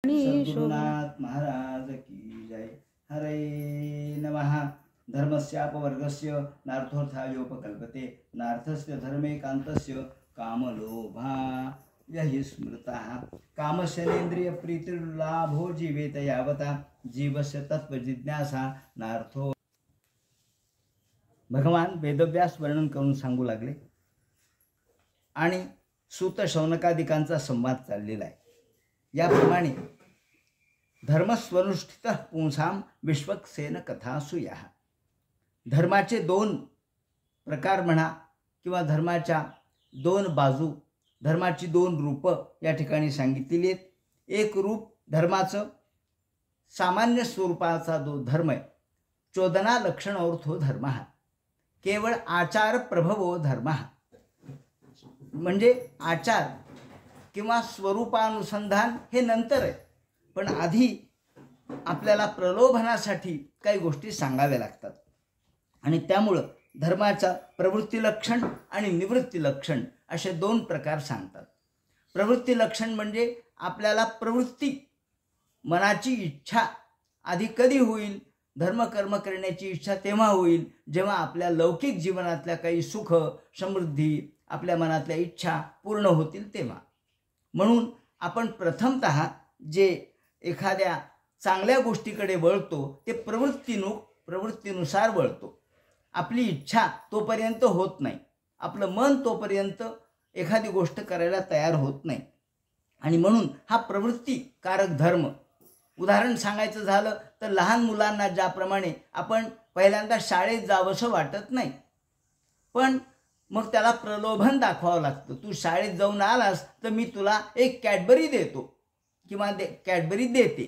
सद्गुरुनाथ महाराज की जय। हरे नमः। धर्मस्यापवर्गस्य नार्थोर्थायोपकल्पते नार्थस्य धर्मेकान्तस्य कामलोभा यहि स्मृतः कामशनेन्द्रिय प्रीतिर्लाभो जीवेत यावता जीवस्य तत्वजिज्ञासा नार्थो। भगवान वेदव्यास वर्णन करून सांगू लागले आणि सूत शौनकादिकांचा संवाद चाललेला आहे। याप्रमाणे धर्मस्वनुष्ठित पुंसाम विश्वक्सेन कथासु याः। धर्माचे दोन प्रकार म्हणा किंवा धर्माच्या दोन बाजू, धर्माची दोन रूप या ठिकाणी सांगितलेली आहेत। एक रूप धर्माचं सामान्य स्वरूपाचा जो धर्म आहे, चोदना लक्षण अर्थो धर्म, केवळ आचार प्रभवो धर्म, म्हणजे आचार किंवा स्वरूपानुसंधान हे नंतर आहे, पण आधी आपल्याला प्रलोभनासाठी काही गोष्टी सांगाव्या लागतात। आणि त्यामुळं धर्माचा प्रवृत्ती लक्षण आणि निवृत्ती लक्षण असे दोन प्रकार सांगतात। प्रवृत्ती लक्षण म्हणजे आपल्याला प्रवृत्ती, मनाची इच्छा आधी कधी होईल, धर्मकर्म करण्याची इच्छा तेव्हा होईल जेव्हा आपल्या लौकिक जीवनातल्या काही सुख समृद्धी, आपल्या मनातल्या इच्छा पूर्ण होतील तेव्हा। म्हणून आपण प्रथमतः जे एखाद्या चांगल्या गोष्टीकडे वळतो ते प्रवृत्तीनुसार वळतो। आपली इच्छा तोपर्यंत होत नाही, आपलं मन तोपर्यंत एखादी गोष्ट करायला तयार होत नाही, आणि म्हणून हा प्रवृत्तीकारक धर्म। उदाहरण सांगायचं झालं तर लहान मुलांना ज्याप्रमाणे आपण पहिल्यांदा शाळेत जावंसं वाटत नाही, पण मग त्याला प्रलोभन दाखवावं लागतं। तू शाळेत जाऊन आलास तर मी तुला एक कॅडबरी देतो किंवा कॅडबरी देते।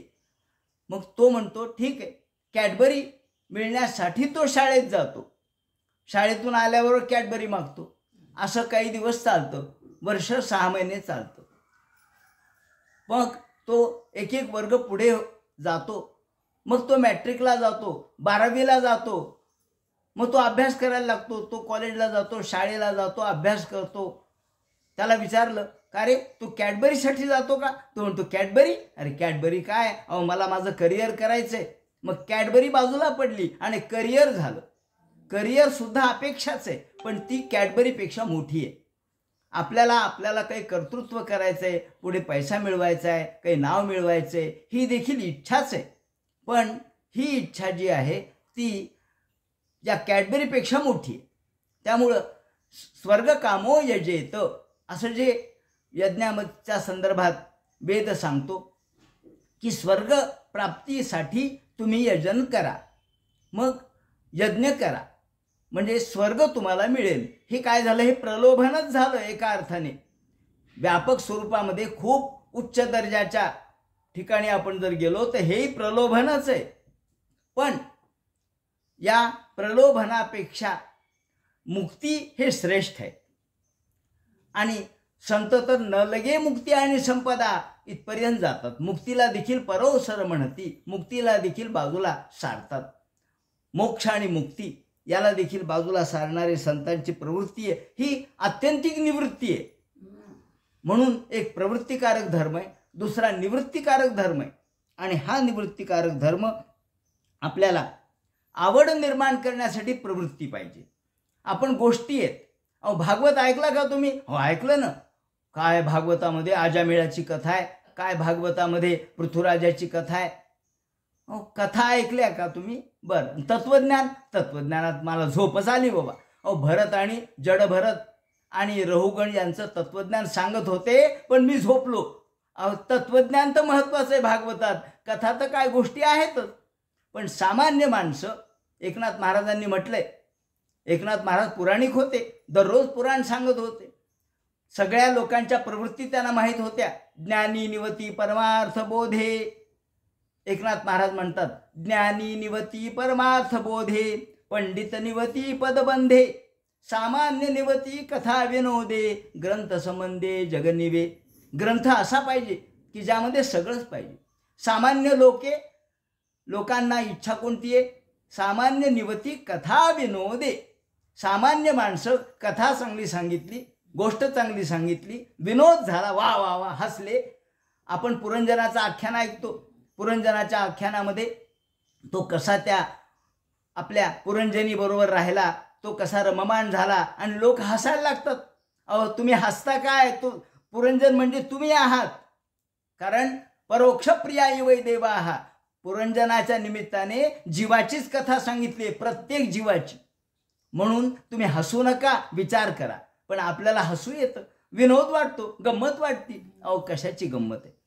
मग तो म्हणतो ठीक आहे, कॅडबरी मिळण्यासाठी तो शाळेत जातो, शाळेतून आल्यावर कॅडबरी मागतो। असं काही दिवस चालतं, वर्ष 6 महिने चालतं। मग तो एक एक वर्ग पुढे जातो, मग तो मॅट्रिकला जातो, 12वीला जातो, मग तो अभ्यास करायला लागतो, तो कॉलेजला जातो, शाळेला जातो, अभ्यास करतो। त्याला विचारलं का रे तू कॅडबरीसाठी जातो का? तो म्हणतो कॅडबरी? अरे कॅडबरी काय, अहो मला माझं करिअर करायचंय। मग कॅडबरी बाजूला पडली आणि करिअर झालं। करिअर सुद्धा अपेक्षाच आहे, पण ती कॅडबरीपेक्षा मोठी आहे। आपल्याला काही कर्तृत्व करायचंय, पुढे पैसा मिळवायचा आहे, काही नाव मिळवायचंय, ही देखील इच्छाच आहे। पण ही इच्छा जी आहे ती या कॅडबरीपेक्षा मोठी आहे। त्यामुळं स्वर्ग कामो यजेत असं जे यज्ञाच्या संदर्भात वेद सांगतो की स्वर्ग प्राप्तीसाठी तुम्ही यजन करा, मग यज्ञ करा म्हणजे स्वर्ग तुम्हाला मिळेल। हे काय झालं, हे प्रलोभनच झालं एका अर्थाने। व्यापक स्वरूपामध्ये खूप उच्च दर्जाच्या ठिकाणी आपण जर गेलो तर हेही प्रलोभनच आहे, पण या प्रलोभनापेक्षा मुक्ती हे श्रेष्ठ आहे। आणि संत तर न लगे मुक्ती आणि संपदा इथपर्यंत जातात। मुक्तीला देखील परोसर म्हणती, मुक्तीला देखील बाजूला सारतात। मोक्ष आणि मुक्ती याला देखील बाजूला सारणारे संतांची प्रवृत्ती आहे, ही आत्यंतिक निवृत्ती आहे। म्हणून एक प्रवृत्तीकारक धर्म आहे, दुसरा निवृत्तीकारक धर्म आहे। आणि हा निवृत्तीकारक धर्म आपल्याला आवड निर्माण करण्यासाठी प्रवृत्ती पाहिजे। आपण गोष्टी आहेत, अहो भागवत ऐकला का तुम्ही? हो ऐकलं ना। काय भागवतामध्ये आजामेळाची कथा आहे, काय भागवतामध्ये पृथ्वीराजाची कथा आहे, अहो कथा ऐकल्या का तुम्ही? बरं, तत्वज्ञानात मला झोपच आली बाबा। अहो भरत आणि जड भरत आणि रहुगण यांचं तत्वज्ञान सांगत होते, पण मी झोपलो। अहो तत्वज्ञान तर महत्वाचं आहे भागवतात, कथा तर काय गोष्टी आहेतच। पण सामान्य माणसं, एकनाथ महाराजांनी म्हटलंय, एकनाथ महाराज पुराणिक होते, दररोज पुराण सांगत होते, सगळ्या लोकांच्या प्रवृत्ती त्यांना माहीत होत्या। ज्ञानी निवती परमार्थ बोधे, एकनाथ महाराज म्हणतात ज्ञानी निवती परमार्थ बोधे, पंडित निवती पदबंधे, सामान्य निवती कथा विनोदे, ग्रंथ संबंधे जगनिवे। ग्रंथ असा पाहिजे की ज्यामध्ये सगळंच पाहिजे। सामान्य लोकांना इच्छा कोणती आहे? सामान्य निवती कथा विनोदे। सामान्य माणसं कथा चांगली सांगितली, गोष्ट चांगली सांगितली, विनोद झाला, वा वा वा हसले, आपण पुरंजनाचा आख्यान ऐकतो. पुरंजनाच्या आख्यानामध्ये तो कसा त्या आपल्या पुरंजनी बरोबर राहिला, तो कसा रममाण झाला आणि लोक हसायला लागतात. अहो तुम्ही हसता काय, तो पुरंजन म्हणजे तुम्ही आहात. कारण परोक्ष प्रियाय वै देवाः, पुरंजनाच्या निमित्ताने जीवाचीच कथा सांगितली, प्रत्येक जीवाची. म्हणून तुम्ही हसू नका, विचार करा. पण आपल्याला हसू येतं, विनोद वाटतो, गंमत वाटते. अहो कशाची गंमत आहे?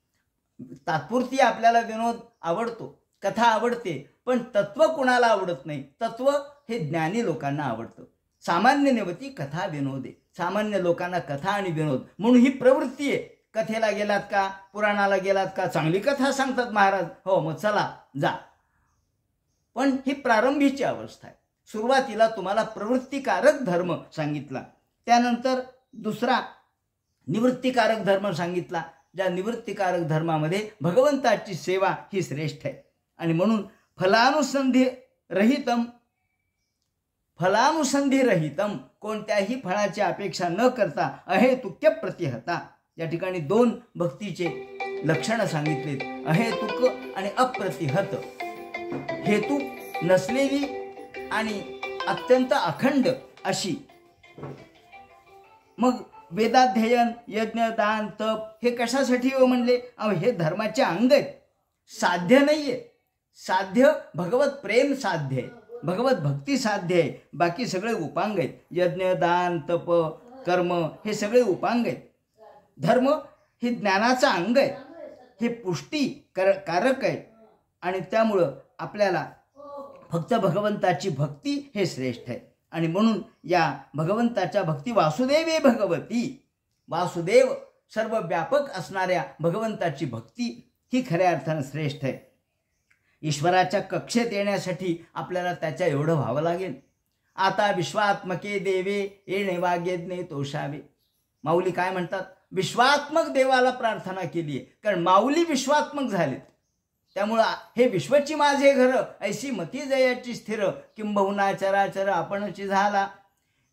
तात्पुरती आपल्याला विनोद आवडतो, कथा आवडते, पण तत्व कुणाला आवडत नाही. तत्व हे ज्ञानी लोकांना आवडतं. सामान्य नेवती कथा विनोद आहे. सामान्य लोकांना कथा आणि विनोद म्हणून ही प्रवृत्ती आहे. कथेला गेलात का, पुराणाला गेलात का, चांगली कथा सांगतात महाराज, हो मग चला जा. पण ही प्रारंभीची अवस्था आहे. सुरुवातीला तुम्हाला प्रवृत्तिकारक धर्म सांगितला, त्यानंतर दुसरा निवृत्तिकारक धर्म सांगितला. ज्या निवृत्तिकारक धर्मामध्ये भगवंताची सेवा ही श्रेष्ठ आहे. आणि म्हणून फलानुसंधी रहितम, कोणत्याही फळाची अपेक्षा न करता अहेतुक्य प्रतिहता. या ठिकाणी दोन भक्तीचे लक्षणं सांगितलेत, अहेतुक आणि अप्रतिहत. हेतू नसलेली आणि अत्यंत अखंड अशी. मग वेदाध्ययन, यज्ञ, दान, तप हे कशासाठी हो म्हणले? हे धर्माचे अंग आहेत, साध्य नाहीये. साध्य भगवत प्रेम साध्य आहे, भगवत भक्ती साध्य आहे. बाकी सगळे उपांग आहेत. यज्ञ, दान, तप, कर्म हे सगळे उपांग आहेत. धर्म हे ज्ञानाचा अंग आहे, हे पुष्टी कारक आहे. आणि त्यामुळं आपल्याला फक्त भगवंताची भक्ती हे श्रेष्ठ आहे. आणि म्हणून या भगवंताच्या भक्ती वासुदेवे भगवती, वासुदेव सर्व व्यापक असणाऱ्या भगवंताची भक्ती ही खऱ्या अर्थानं श्रेष्ठ आहे. ईश्वराच्या कक्षेत येण्यासाठी आपल्याला त्याच्या एवढं व्हावं लागेल. आता विश्वात्मके देवे येणे वाग्यज्ञे तोषावे. माऊली काय म्हणतात? विश्वात्मक देवाला प्रार्थना केली आहे, कारण माऊली विश्वात्मक झालेत. त्यामुळं हे विश्वची माझे घर, ऐशी मती जयाची स्थिर, किंबहुना चराचर आपणची झाला.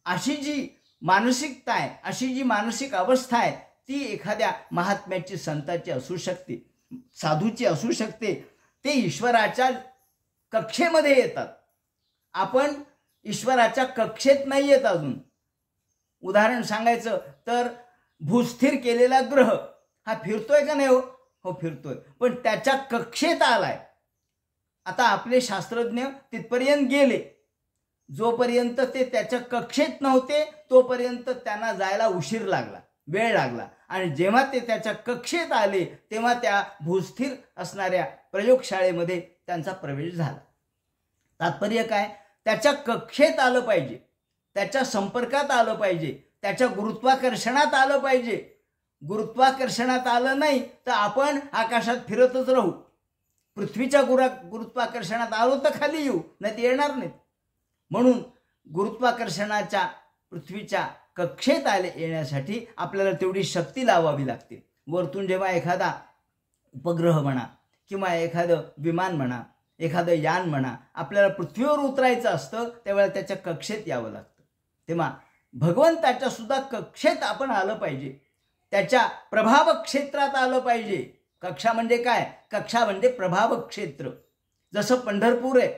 अशी जी मानसिकता आहे, अशी जी मानसिक अवस्था आहे, ती एखाद्या महात्म्याची, संताची असू शकते, साधूची असू शकते. ते ईश्वराच्या कक्षेमध्ये येतात. आपण ईश्वराच्या कक्षेत नाही येत अजून. उदाहरण सांगायचं तर भूस्थिर केलेला ग्रह हा फिरतोय का नाही? हो फिरतोय, पण त्याच्या कक्षेत आलाय. आता आपले शास्त्रज्ञ तिथपर्यंत गेले. जोपर्यंत ते त्याच्या कक्षेत नव्हते तोपर्यंत त्यांना जायला उशीर लागला, वेळ लागला. आणि जेव्हा ते त्याच्या कक्षेत आले तेव्हा त्या भूस्थिर असणाऱ्या प्रयोगशाळेमध्ये त्यांचा प्रवेश झाला. तात्पर्य काय? त्याच्या कक्षेत आलं पाहिजे, त्याच्या संपर्कात आलं पाहिजे, त्याच्या गुरुत्वाकर्षणात आलं पाहिजे. गुरुत्वाकर्षणात आलं नाही तर आपण आकाशात फिरतच राहू. पृथ्वीच्या गुरुत्वाकर्षणात आलो तर खाली येऊ, नाही ते येणार नाहीत. म्हणून गुरुत्वाकर्षणाच्या पृथ्वीच्या कक्षेत येण्यासाठी आपल्याला तेवढी शक्ती लावावी लागते. वरतून जेव्हा एखादा उपग्रह म्हणा किंवा एखादं विमान म्हणा, एखादं यान म्हणा, आपल्याला पृथ्वीवर उतरायचं असतं त्यावेळेला त्याच्या कक्षेत यावं लागतं. तेव्हा भगवंताच्या सुद्धा कक्षेत आपण आलं पाहिजे, त्याच्या प्रभाव क्षेत्रात आलं पाहिजे. कक्षा म्हणजे काय? कक्षा म्हणजे प्रभाव क्षेत्र. जसं पंढरपूर आहे,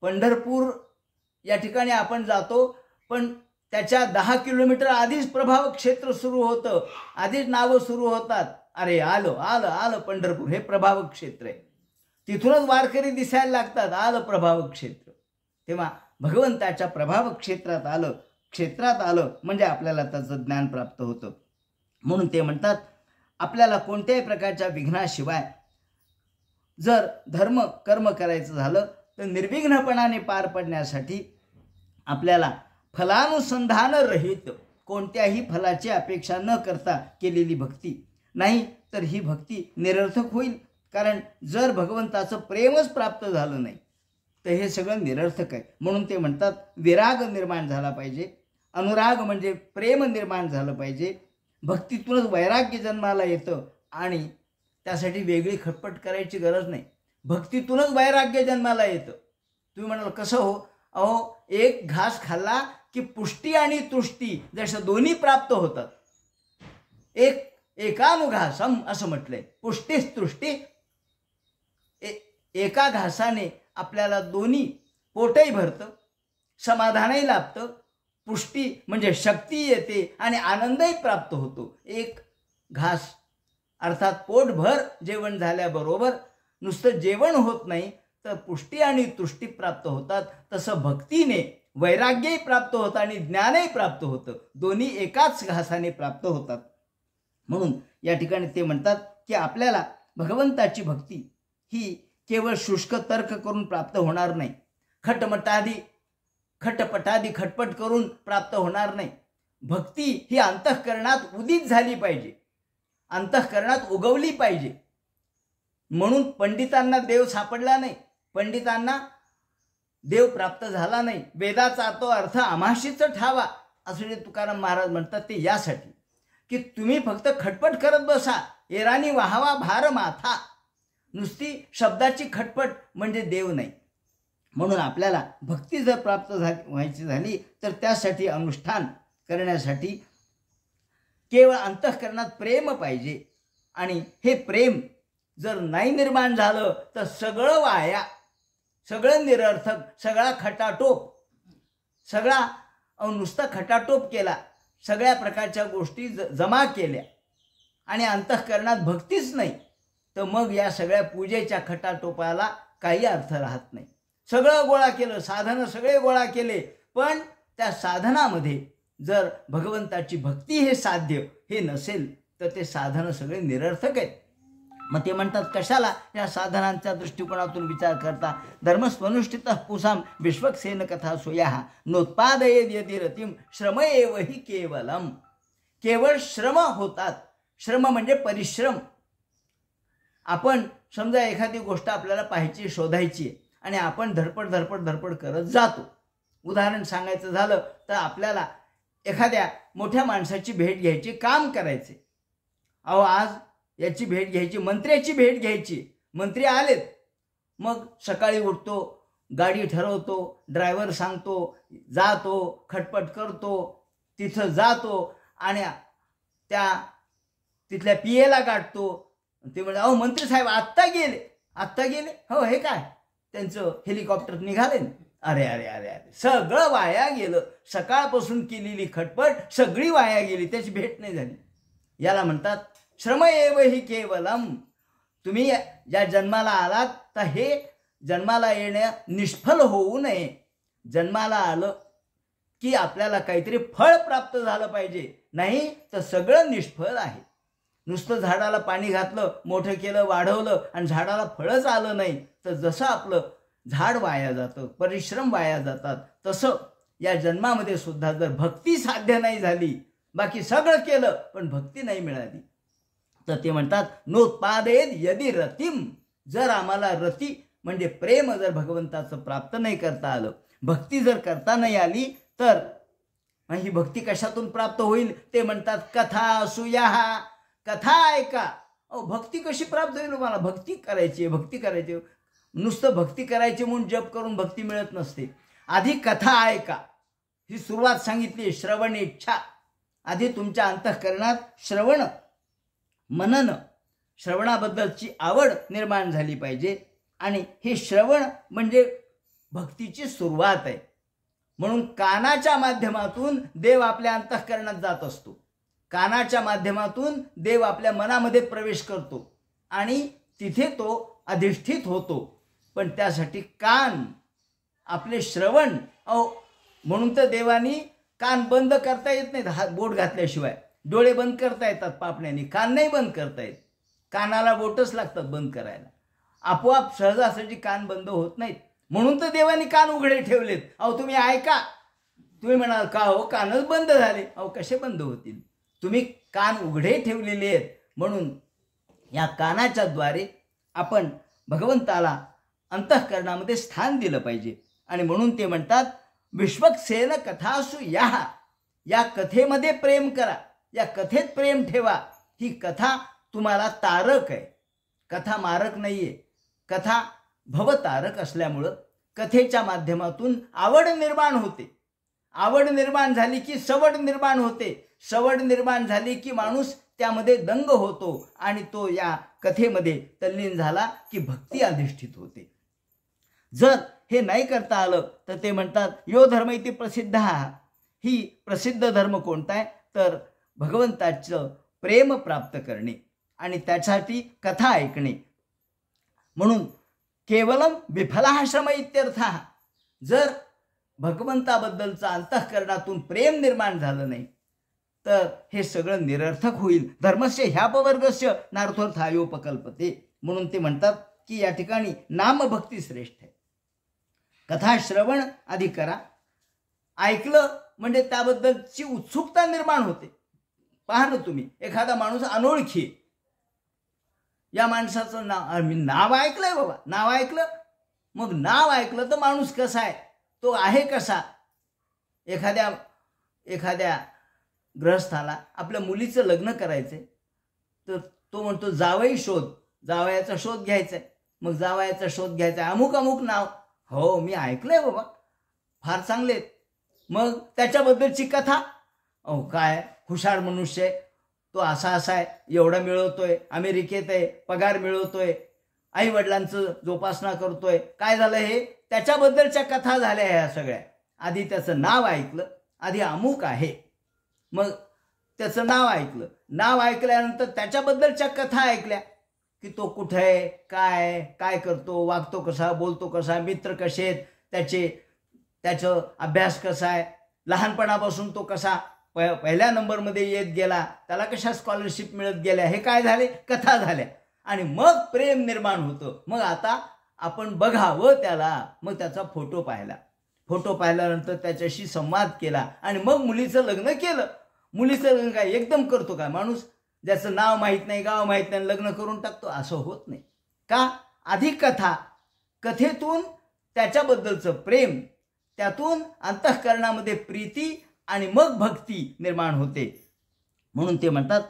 पंढरपूर या ठिकाणी आपण जातो, पण त्याच्या 10 किलोमीटर आधीच प्रभाव क्षेत्र सुरू होतं, आधीच नावं सुरू होतात. अरे आलं आलं आलं पंढरपूर, हे प्रभाव क्षेत्र आहे. तिथूनच वारकरी दिसायला लागतात, आलं प्रभाव क्षेत्र. तेव्हा भगवंताच्या प्रभाव क्षेत्रात आलं म्हणजे आपल्याला त्याचं ज्ञान प्राप्त होतं. म्हणून ते म्हणतात आपल्याला कोणत्याही प्रकारच्या विघ्नाशिवाय जर धर्म कर्म करायचं झालं तर निर्विघ्नपणाने पार पडण्यासाठी आपल्याला फलानुसंधान रहित, कोणत्याही फलाची अपेक्षा न करता केलेली भक्ती, नाही तर ही भक्ती निरर्थक होईल. कारण जर भगवंताचं प्रेमच प्राप्त झालं नाही तर हे सगळं निरर्थक आहे. म्हणून ते म्हणतात विराग निर्माण झाला पाहिजे, अनुराग म्हणजे प्रेम निर्माण झालं पाहिजे. भक्तीतूनच वैराग्य जन्माला येतं आणि त्यासाठी वेगळी खटपट करायची गरज नाही. भक्तीतूनच वैराग्य जन्माला येतं. तुम्ही म्हणाल कसं हो? अहो एक घास खाल्ला की पुष्टी आणि तुष्टी जसं दोन्ही प्राप्त होतात. एक एकानुघासम असं म्हटलंय. पुष्टीस्तृष्टी, एका घासाने आपल्याला दोन्ही पोटही भरतं, समाधानही लाभतं, पुष्टी म्हणजे शक्ती येते आणि आनंदही प्राप्त होतो. एक घास अर्थात पोटभर जेवण झाल्याबरोबर नुसतं जेवण होत नाही तर पुष्टी आणि तुष्टी प्राप्त होतात. तसं भक्तीने वैराग्यही प्राप्त होतं आणि ज्ञानही प्राप्त होतं. दोन्ही एकाच घासाने प्राप्त होतात. म्हणून या ठिकाणी ते म्हणतात की आपल्याला भगवंताची भक्ती ही केवळ शुष्क तर्क करून प्राप्त होणार नाही, खटपटादी खटपट करून प्राप्त होणार नाही. भक्ती ही अंतःकरणात उदित झाली पाहिजे, अंतःकरणात उगवली पाहिजे. म्हणून पंडितांना देव सापडला नाही, पंडितांना देव प्राप्त झाला नाही. वेदाचा तो अर्थ आम्हाशीच ठावा असं जे तुकाराम महाराज म्हणतात ते यासाठी की तुम्ही फक्त खटपट करत बसा, एरानी वाहावा भार माथा. नुसती शब्दाची खटपट म्हणजे देव नाही. म्हणून आपल्याला भक्ती जर प्राप्त व्हायची झाली तर त्यासाठी अनुष्ठान करण्यासाठी केवळ अंतःकरणात प्रेम पाहिजे. आणि हे प्रेम जर नाही निर्माण झालं तर सगळं वाया, सगळं निरर्थक, सगळा खटाटोप, सगळा नुसता खटाटोप केला, सगळ्या प्रकारच्या गोष्टी जमा केल्या आणि अंतःकरणात भक्तीच नाही तर मग या सगळ्या पूजेच्या खटाटोपाला काही अर्थ राहत नाही. सगळं गोळा केलं, साधनं सगळे गोळा केले, पण त्या साधनामध्ये जर भगवंताची भक्ती हे साध्य हे नसेल तर ते साधनं सगळे निरर्थक आहेत. मग ते म्हणतात कशाला या साधनांच्या दृष्टिकोनातून विचार करता. धर्मस्वनुष्ठितः पुसाम विश्वक्सेन कथा सोया नोत्पादयेद यदि रतिम श्रम एव हि केवलम. केवळ श्रम होतात. श्रम म्हणजे परिश्रम. आपण समजा एखादी गोष्ट आपल्याला पाहायची, शोधायची आणि आपण धडपड करत जातो. उदाहरण सांगायचं झालं तर आपल्याला एखाद्या मोठ्या माणसाची भेट घ्यायची, काम करायचे. अहो आज याची भेट घ्यायची, मंत्र्याची भेट घ्यायची, मंत्री आलेत. मग सकाळी उठतो, गाडी ठरवतो, ड्रायव्हर सांगतो, जातो, खटपट करतो, तिथं जातो आणि तिथल्या पीएला गाठतो. ते म्हणजे अहो मंत्री साहेब आत्ता गेले. हो हे काय त्यांचं हेलिकॉप्टर निघाले. अरे अरे अरे अरे सगळं वाया गेलं. सकाळपासून केलेली खटपट सगळी वाया गेली, त्याची भेट नाही झाली. याला म्हणतात श्रम एव हि केवलम. तुम्ही ज्या जन्माला आलात तर हे जन्माला येणं निष्फल होऊ नये. जन्माला आलं की आपल्याला काहीतरी फळ प्राप्त झालं पाहिजे, नाही तर सगळं निष्फळ आहे. नुसतं झाडाला पाणी घातलं, मोठं केलं, वाढवलं आणि झाडाला फळच आलं नाही तर जसं आपलं झाड वाया जातं, परिश्रम वाया जातात, तसं या जन्मामध्ये सुद्धा जर भक्ती साध्य नाही झाली, बाकी सगळं केलं पण भक्ती नाही मिळाली तर ते म्हणतात नोत्पादेत यदि रतिम. जर आम्हाला रती म्हणजे प्रेम जर भगवंताचं प्राप्त नाही करता आलं, भक्ती जर करता नाही आली तर ही भक्ती कशातून प्राप्त होईल. ते म्हणतात कथा सुया. कथा ऐका. अहो भक्ती कशी प्राप्त होईल. मला भक्ती करायची. नुसतं भक्ती करायची म्हणून जप करून भक्ती मिळत नसते. आधी कथा ऐका ही सुरुवात सांगितली. श्रवण इच्छा. आधी तुमच्या अंतःकरणात श्रवण मनन, श्रवणाबद्दलची आवड निर्माण झाली पाहिजे. आणि हे श्रवण म्हणजे भक्तीची सुरुवात आहे. म्हणून कानाच्या माध्यमातून देव आपल्या अंतःकरणात जात असतो. कानाच्या माध्यमातून देव आपल्या मनामध्ये प्रवेश करतो आणि तिथे तो अधिष्ठित होतो. पण त्यासाठी कान आपले श्रवण, म्हणून तर देवानी कान बंद करता येत नाहीत. हात बोट घातल्याशिवाय डोळे बंद करता येतात पापण्याने, कान नाही बंद करता येत. कानाला बोटच लागतात बंद करायला. आपोआप सहजासहजी कान बंद होत नाहीत. म्हणून तर देवानी कान उघडे ठेवलेत. तुम्ही ऐका. तुम्ही म्हणाल का हो कानच बंद झाले. कसे बंद होतील. तुम्ही कान उघडे ठेवलेले आहेत. म्हणून या कानाच्या द्वारे आपण भगवंताला अंतःकरणामध्ये स्थान दिलं पाहिजे. आणि म्हणून ते म्हणतात विश्वक्सेन कथासु या कथेमध्ये प्रेम करा, या कथेत प्रेम ठेवा. ही कथा तुम्हाला तारक आहे, कथा मारक नाहीये. कथा भवतारक असल्यामुळं कथेच्या माध्यमातून आवड निर्माण होते. आवड निर्माण झाली की सवड निर्माण होते. सवड निर्माण झाली की माणूस त्यामध्ये दंग होतो आणि तो या कथेमध्ये तल्लीन झाला की भक्ती अधिष्ठित होते. जर हे नाही करता आलं तर ते म्हणतात यो धर्म इति प्रसिद्ध. ही प्रसिद्ध धर्म कोणता आहे तर भगवंताचं प्रेम प्राप्त करणे आणि त्यासाठी कथा ऐकणे. म्हणून केवलम विफलाश्रम इत्यर्थ. जर भगवंताबद्दलचं अंतःकरणातून प्रेम निर्माण झालं नाही तर हे सगळं निरर्थक होईल. धर्मस्य ह्यापवर्गस्य नार्थोर्थायोपकल्पते. म्हणून ते म्हणतात की या ठिकाणी नामभक्ती श्रेष्ठ आहे. कथा श्रवण आधी करा. ऐकलं म्हणजे त्याबद्दलची उत्सुकता निर्माण होते. पहा ना तुम्ही, एखादा माणूस अनोळखी, या माणसाचं नाव ऐकलंय बाबा, नाव ऐकलं, मग नाव ऐकलं तर माणूस कसा आहे, तो आहे कसा. एखाद्या गृहस्थाला आपल्या मुलीचं लग्न करायचंय तर तो म्हणतो जावई शोध, जावयाचा शोध घ्यायचाय. मग जावयाचा शोध घ्यायचा, अमुक अमुक नाव, हो मी ऐकलंय बाबा, फार चांगले. मग त्याच्याबद्दलची कथा, अहो काय हुशार मनुष्य आहे, तो असा आहे, एवढा मिळवतोय, अमेरिकेत आहे, पगार मिळवतोय, आई वडिलांचं जोपासना करतोय, काय झालं हे, त्याच्याबद्दलच्या कथा झाल्या ह्या सगळ्या. आधी त्याचं नाव ऐकलं, आधी अमुक आहे, मग त्याचं नाव ऐकलं, नाव ऐकल्यानंतर त्याच्याबद्दलच्या कथा ऐकल्या की तो कुठे आहे, काय करतो, वागतो कसा, बोलतो कसा, मित्र कसे आहेत, त्याचं अभ्यास कसा आहे, लहानपणापासून तो कसा पहिल्या नंबरमध्ये येत गेला, त्याला कशा स्कॉलरशिप मिळत गेल्या, हे काय झाले, कथा झाल्या. आणि मग प्रेम निर्माण होतं. मग आता आपण बघावं त्याला, मग त्याचा फोटो पाहिला, फोटो पाहिल्यानंतर त्याच्याशी संवाद केला आणि मग मुलीचं लग्न केलं. मुलीचं लग्न काय एकदम करतो का माणूस, ज्याचं नाव माहीत नाही, गाव माहीत नाही, लग्न करून टाकतो, असं होत नाही. का, आधी कथा, कथेतून त्याच्याबद्दलचं प्रेम, त्यातून अंतःकरणामध्ये प्रीती आणि मग भक्ती निर्माण होते. म्हणून ते म्हणतात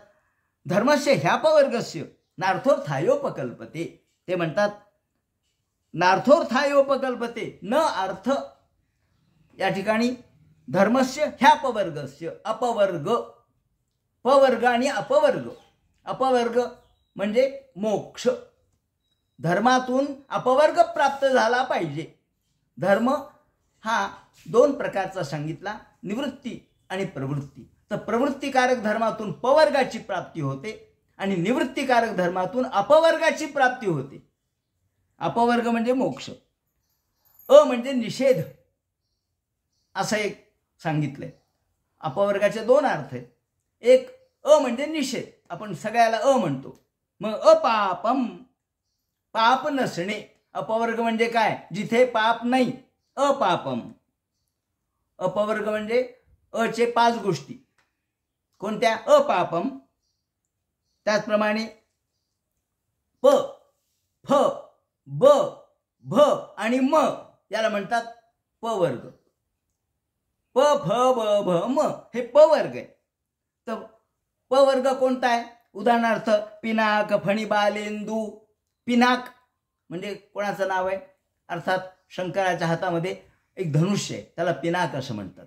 धर्मस्य ह्यापवर्गस्य नार्थोर्थायोपकल्पते. ते म्हणतात नार्थोर्थायोपकल्पते, न अर्थ. या ठिकाणी धर्मस्य ह्यापवर्गस्य, अपवर्ग, पवर्ग आणि अपवर्ग. अपवर्ग म्हणजे मोक्ष. धर्मातून अपवर्ग प्राप्त झाला पाहिजे. धर्म हा दोन प्रकारचा सांगितला, निवृत्ती आणि प्रवृत्ती. तर प्रवृत्तीकारक धर्मातून पवर्गाची प्राप्ती होते आणि निवृत्तीकारक धर्मातून अपवर्गाची प्राप्ती होते. अपवर्ग म्हणजे मोक्ष, अ म्हणजे निषेध, असं एक सांगितलंय. अपवर्गाचे दोन अर्थ आहेत. एक अ म्हणजे निषेध, आपण सगळ्याला अ म्हणतो. मग अपापम, पाप नसणे. अपवर्ग म्हणजे काय, जिथे पाप नाही, अपापम. अपवर्ग म्हणजे अचे 5 गोष्टी. कोणत्या, अपापम. त्याचप्रमाणे प, फ, ब, भ आणि म याला म्हणतात पवर्ग. प, फ, ब, भ, म हे पवर्ग आहे. तर पवर्ग कोणता आहे, उदाहरणार्थ पिनाक, फणिबालेंदू. पिनाक म्हणजे कोणाचं नाव आहे, अर्थात शंकराच्या हातामध्ये एक धनुष्य आहे, त्याला पिनाक असं म्हणतात.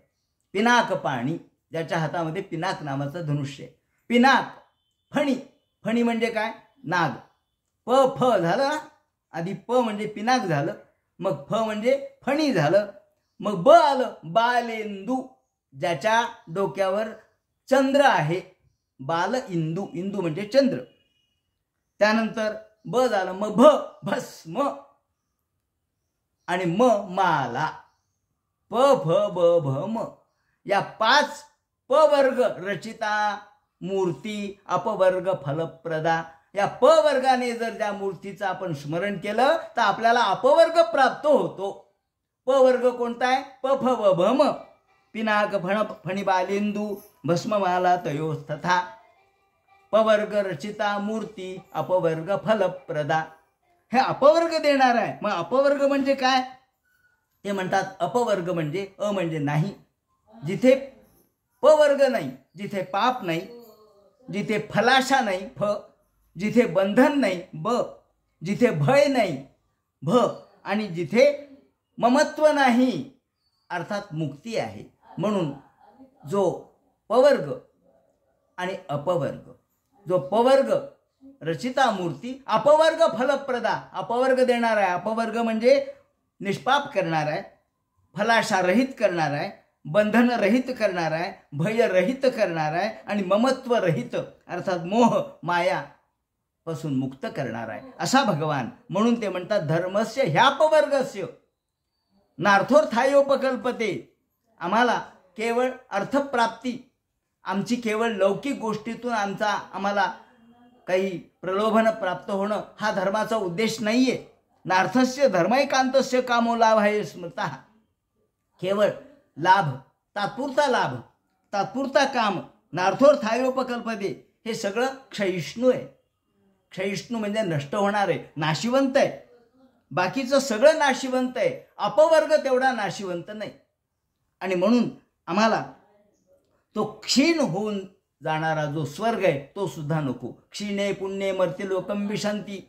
पिनाक पाणी, ज्याच्या हातामध्ये पिनाक नावाचं धनुष्य आहे. पिनाक. फणी, फणी म्हणजे काय, नाग. प, फ झालं ना, आधी प म्हणजे पिनाक झालं, मग फ म्हणजे फणी झालं, मग ब आलं बालेंदू, ज्याच्या डोक्यावर चंद्र आहे. बाल इंदू, इंदू म्हणजे चंद्र. त्यानंतर ब झालं, मग भ भस्म आणि म माला. प, फ, ब, भ, म या 5 पवर्ग रचिता मूर्ती, अपवर्ग फलप्रदा. या पवर्गाने जर त्या मूर्तीचं आपण स्मरण केलं तर आपल्याला अपवर्ग प्राप्त होतो. पवर्ग कोणता आहे, प, फ, ब, भ, म. पिनाक, फणिबालेंदू, भस्ममाला तयोस्तथा. पवर्ग रचिता मूर्ती, अपवर्ग फलप्रदा. हे अपवर्ग देणार आहे. मग अपवर्ग म्हणजे काय, ते म्हणतात अपवर्ग म्हणजे अ म्हणजे नाही, जिथे पवर्ग नाही, जिथे पाप नाही, जिथे फलाशा नाही, फ, जिथे बंधन नाही, ब, जिथे भय नाही, भ, आणि जिथे ममत्व नाही, अर्थात मुक्ती आहे. म्हणून जो पवर्ग आणि अपवर्ग जो पवर्ग रचिता मूर्ती अपवर्ग फलप्रदा, अपवर्ग देणार आहे. अपवर्ग म्हणजे निष्पाप करणार आहे, फलाशा रहित करणार आहे, बंधन रहित करणार आहे, भय रहित करणार आहे आणि ममत्व रहित अर्थात मोह माया पासून मुक्त करणार आहे असा भगवान. म्हणून ते म्हणतात धर्मस्य ह्यापवर्गस्य नार्थोर्थायोपकल्पते. आम्हाला केवळ अर्थप्राप्ती, आमची केवळ लौकिक गोष्टीतून आम्हाला काही प्रलोभन प्राप्त होणं हा धर्माचा उद्देश नाहीये. नार्थस्य धर्मैकांतस्य कामो लाभ आहे स्मृता. केवळ लाभ, तात्पुरता काम, नार्थोर्थायोपकल्पते, हे सगळं क्षयिष्णू आहे. क्षयिष्णू म्हणजे नष्ट होणार आहे, नाशिवंत आहे. बाकीचं सगळं नाशिवंत आहे, अपवर्ग तेवढा नाशिवंत नाही. आणि म्हणून आम्हाला तो क्षीण होऊन जाणारा जो स्वर्ग आहे तो सुद्धा नको. क्षीणे पुण्ये मर्त्य लोकं विशांती.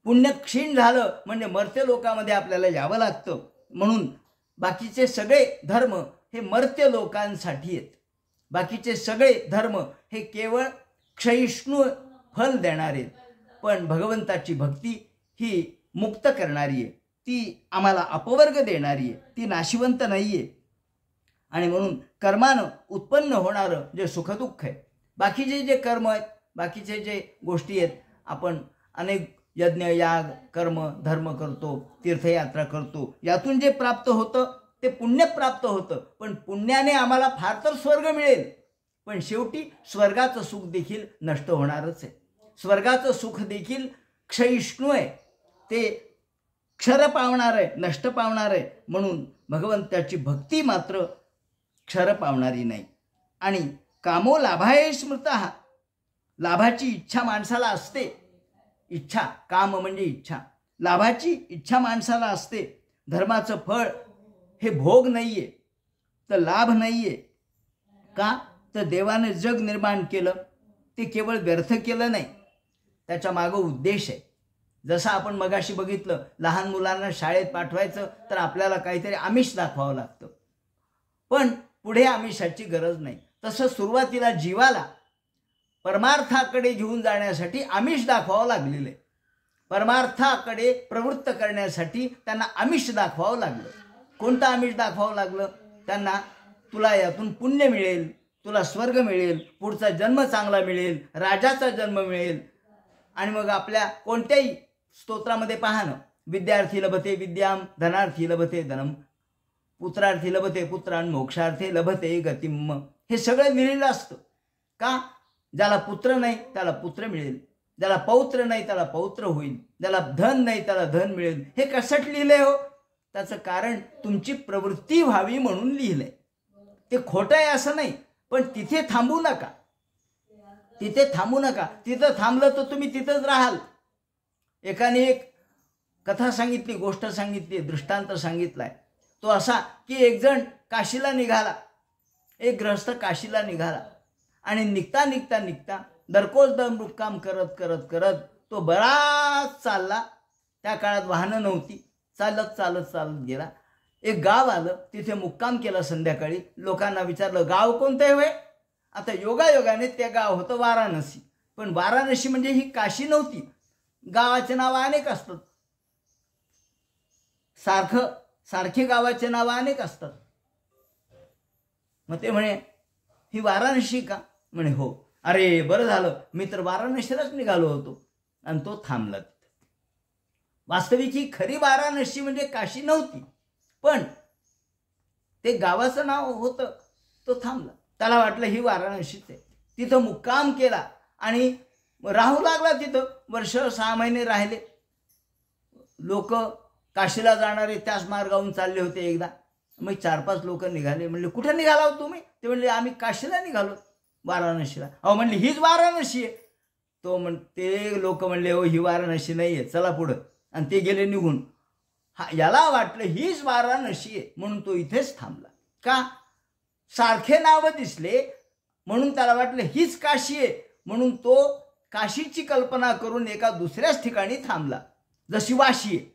पुण्य क्षीण झालं म्हणजे मर्त्य लोकामध्ये आपल्याला यावं लागतं. म्हणून बाकीचे सगळे धर्म हे मर्त्य लोकांसाठी आहेत. बाकीचे सगळे धर्म हे केवळ क्षयिष्णू फल देणारे आहेत. पण भगवंताची भक्ती ही मुक्त करणारी आहे, ती आम्हाला अपवर्ग देणारी आहे, ती नाशिवंत नाही आहे. आणि म्हणून कर्मानं उत्पन्न होणारं जे सुखदुःख आहे, बाकीचे जे कर्म आहेत, बाकीचे जे गोष्टी आहेत, आपण अनेक यज्ञ याग कर्म धर्म करतो, तीर्थयात्रा करतो, यातून जे प्राप्त होतं ते पुण्य प्राप्त होतं. पण पुण्याने आम्हाला फार तर स्वर्ग मिळेल, पण शेवटी स्वर्गाचं सुख देखील नष्ट होणारच आहे. स्वर्गाचं सुख देखील क्षयिष्णू आहे, ते क्षर पावणार आहे, नष्ट पावणार आहे. म्हणून भगवंताची भक्ती मात्र क्षर पावणारी नाही. आणि कामो लाभाय स्मृतः, लाभाची इच्छा माणसाला असते. इच्छा, काम म्हणजे इच्छा, लाभाची इच्छा माणसाला असते. धर्माचं फळ हे भोग नाहीये, तर लाभ नाहीये. का तर देवाने जग निर्माण केलं ते केवळ व्यर्थ केलं नाही, त्याच्या मागं उद्देश आहे. जसं आपण मगाशी बघितलं, लहान मुलांना शाळेत पाठवायचं तर आपल्याला काहीतरी आमिष दाखवावं लागतं, पण पुढे आमिषाची गरज नाही. तसं सुरुवातीला जीवाला परमार्थाकडे घेऊन जाण्यासाठी आमिष दाखवावं लागलेलं आहे. परमार्थाकडे प्रवृत्त करण्यासाठी त्यांना आमिष दाखवावं लागलं. कोणतं आमिष दाखवावं लागलं त्यांना? तुला यातून पुण्य मिळेल, तुला स्वर्ग मिळेल, पुढचा जन्म चांगला मिळेल, राजाचा जन्म मिळेल. आणि मग आपल्या कोणत्याही स्तोत्रामध्ये पहा ना, विद्यार्थी लभते विद्याम, धनार्थी लभते धनम, पुत्रार्थी लभते पुत्रान, मोक्षार्थी लभते गतिम. हे सगळं लिहिलेलं असतं. का? ज्याला पुत्र नाही त्याला पुत्र मिळेल, ज्याला पौत्र नाही त्याला पौत्र होईल, ज्याला धन नाही त्याला धन मिळेल. हे कशात लिहिलंय हो? त्याचं कारण तुमची प्रवृत्ती व्हावी म्हणून लिहिलंय. ते खोटं आहे असं नाही, पण तिथे थांबू नका, तिथे थांबू नका. तिथं थांबलं तर तुम्ही तिथंच राहाल. एकाने एक कथा सांगितली, गोष्ट सांगितली, दृष्टांत सांगितलाय. तो असा की एक जण काशीला निघाला, एक गृहस्थ काशीला निघाला आणि निघता निघता निघता दरकोज दर मुक्काम करत करत करत तो बराच चालला. त्या काळात वाहनं नव्हती, चालत चालत चालत गेला. एक गाव आलं, तिथे मुक्काम केला. संध्याकाळी लोकांना विचारलं गाव कोणतं आहे होय? आता योगायोगाने ते गाव होतं वाराणसी. पण वाराणसी म्हणजे ही काशी नव्हती. गावाचे नाव अनेक असतात, सारखे गावाचे नाव अनेक असतात. मग ते म्हणे ही वाराणसी का? म्हणे हो. अरे बरं झालं, मी तर वाराणसीलाच निघालो होतो. आणि तो थांबला. वास्तविक ही खरी वाराणसी म्हणजे काशी नव्हती, पण ते गावाचं नाव होतं. तो थांबला, त्याला वाटलं ही वाराणसीच आहे. तिथं मुक्काम केला आणि राहू लागला. तिथं वर्ष 6 महिने राहिले. लोक काशीला जाणारे त्याच मार्गावरून चालले होते. एकदा मग 4-5 लोक निघाले. म्हणले कुठे निघाला हो तुम्ही? ते म्हणले आम्ही काशीला निघालो, वाराणसीला. अहो म्हणले हीच वाराणसी आहे. ते लोक म्हणले हो ही वाराणसी नाही आहे, चला पुढं. आणि ते गेले निघून. याला वाटलं हीच वाराणसी आहे म्हणून तो इथेच थांबला. का? सारखे नाव दिसले म्हणून त्याला वाटलं हीच काशी आहे, म्हणून तो काशीची कल्पना करून एका दुसऱ्याच ठिकाणी थांबला. जशी वाशी आहे.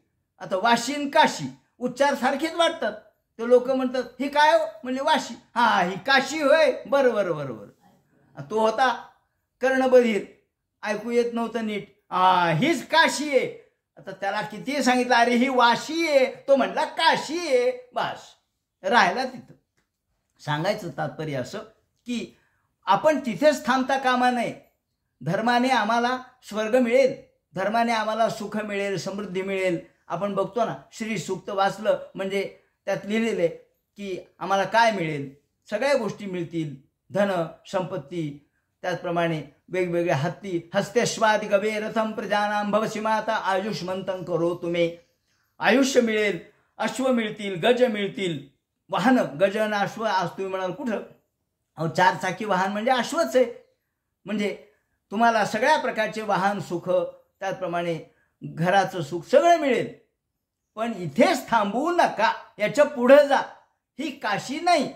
आता वाशी आणि काशी उच्चार सारखेच वाटतात. ते लोक म्हणतात ही काय हो? म्हणजे वाशी. हा ही काशी होय, बरोबर बरोबर. तो होता कर्णबधीर. ऐकू येत नव्हतं नीट. हीच काशी आहे. आता त्याला किती सांगितलं, अरे ही वाशी आहे, तो म्हटला काशी आहे. बस राहिला तिथं. सांगायचं तात्पर्य असं की आपण तिथेच थांबता कामा नये. धर्माने आम्हाला स्वर्ग मिळेल, धर्माने आम्हाला सुख मिळेल, समृद्धी मिळेल. आपण बघतो ना, श्री सूक्त वाचलं म्हणजे त्यात लिहिलेले की आम्हाला काय मिळेल, सगळ्या गोष्टी मिळतील, धन संपत्ती. त्याचप्रमाणे वेगवेगळे हस्तेश्वादी गवे रथम प्रजानाम भवसी माता आयुष्मंतं करो तुम्ही. आयुष्य मिळेल, अश्व मिळतील, गज मिळतील, वाहन, गज आणि अश्व. आज तुम्ही म्हणाल कुठं, अहो 4 चाकी वाहन म्हणजे अश्वच आहे. म्हणजे तुम्हाला सगळ्या प्रकारचे वाहन सुख, त्याचप्रमाणे घराचं सुख सगळं मिळेल. पण इथेच थांबवू नका, याच्या पुढे जा. ही काशी नाही.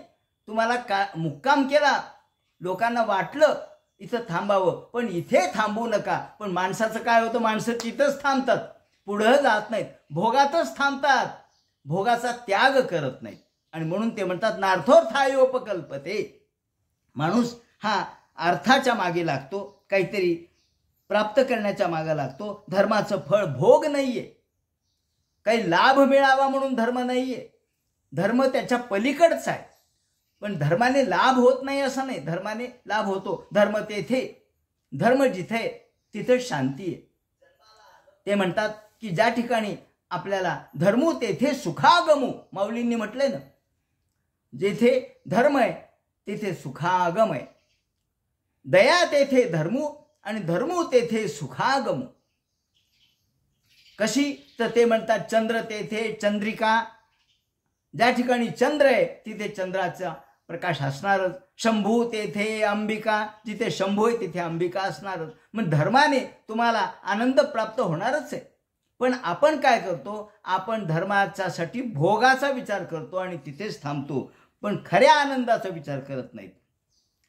तुम्हाला मुक्काम केला, लोकांना वाटलं इथं थांबावं, पण इथे थांबू नका. पण माणसाचं काय होतं, माणसं तिथंच थांबतात, पुढं जात नाहीत, भोगातच थांबतात, भोगाचा त्याग करत नाहीत. आणि म्हणून ते म्हणतात नार्थोर्थायोपकल्पते. माणूस हा अर्थाच्या मागे लागतो, काहीतरी प्राप्त करण्याच्या मागे लागतो. धर्माचं फळ भोग नाहीये, काही लाभ मिळावा म्हणून धर्म नाहीये. धर्म त्याच्या पलीकडचा आहे. पण धर्माने लाभ होत नाही असं नाही, धर्माने लाभ होतो. धर्म जिथे तिथे शांती आहे. ते म्हणतात की ज्या ठिकाणी आपल्याला धर्मू तेथे सुखागमू. माऊलींनी म्हटलंय ना, जेथे धर्म आहे तेथे सुखागम आहे. दया तेथे धर्मू आणि धर्मू तेथे सुखागमू. कशी तर ते म्हणतात चंद्र तेथे चंद्रिका. ज्या ठिकाणी चंद्र आहे तिथे चंद्राचा प्रकाश असणारच. शंभू तेथे अंबिका, जिथे शंभू आहे तिथे अंबिका असणारच. मग धर्माने तुम्हाला आनंद प्राप्त होणारच आहे. पण आपण काय करतो, आपण धर्माच्यासाठी भोगाचा विचार करतो आणि तिथेच थांबतो, पण खऱ्या आनंदाचा विचार करत नाहीत.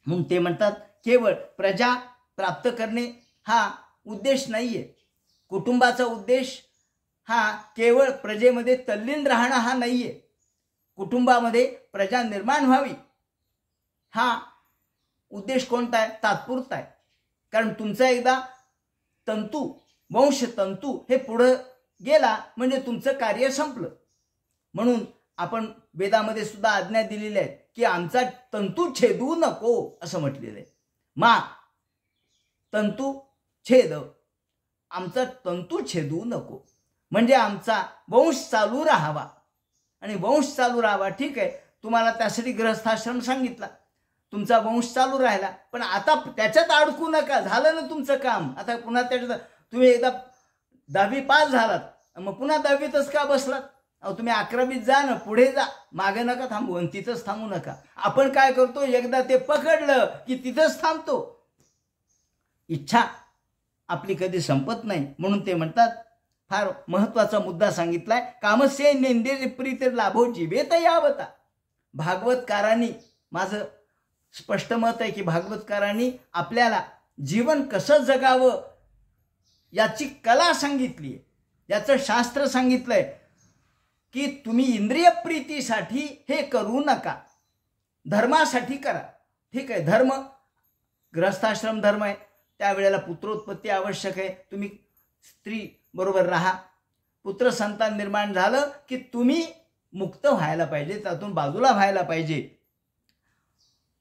म्हणून ते म्हणतात केवळ प्रजा प्राप्त करणे हा उद्देश नाहीये. कुटुंबाचा उद्देश हा केवळ प्रजेमध्ये तल्लीन राहणं हा नाहीये. कुटुंबामध्ये प्रजा निर्माण व्हावी हा उद्देश कोणता आहे, तात्पुरता आहे. कारण तुमचा एकदा तंतू, वंश तंतू हे पुढे गेला म्हणजे तुमचं कार्य संपलं. म्हणून आपण वेदामध्ये सुद्धा आज्ञा दिलेली आहे की आमचा तंतू छेदू नको असं म्हटलेलं आहे. तंतू छेद, आमचा तंतू छेदू नको म्हणजे आमचा वंश चालू राहावा. आणि वंश चालू राहावा, ठीक आहे, तुम्हाला त्यासाठी गृहस्थाश्रम सांगितला, तुमचा वंश चालू राहिला, पण आता त्याच्यात अडकू नका. झालं ना तुमचं काम, आता पुन्हा त्याच्यात तुम्ही एकदा 10वी पास झालात, मग पुन्हा 10वीतच का बसलात. अहो तुम्ही 11वीत जा ना, पुढे जा, मागे नका थांबू आणि तिथंच थांबू नका. आपण काय करतो, एकदा ते पकडलं की तिथंच थांबतो. इच्छा आपली कधी संपत नाही. म्हणून ते म्हणतात, फार महत्वाचा मुद्दा सांगितलाय, कामस्य नेंदे प्रीती लाभो जीवेत यावता. भागवतकारांनी, माझं स्पष्ट मत आहे की भागवतकारांनी आपल्याला जीवन कसं जगावं याची कला सांगितली आहे, याचं शास्त्र सांगितलंय की तुम्ही इंद्रिय प्रीतीसाठी हे करू नका, धर्मासाठी करा. ठीक आहे, धर्म गृहस्थाश्रम धर्म आहे, त्यावेळेला पुत्रोत्पत्ती आवश्यक आहे. तुम्ही स्त्री बरोबर राहा, पुत्र संतान निर्माण झालं की तुम्ही मुक्त व्हायला पाहिजे, त्यातून बाजूला व्हायला पाहिजे.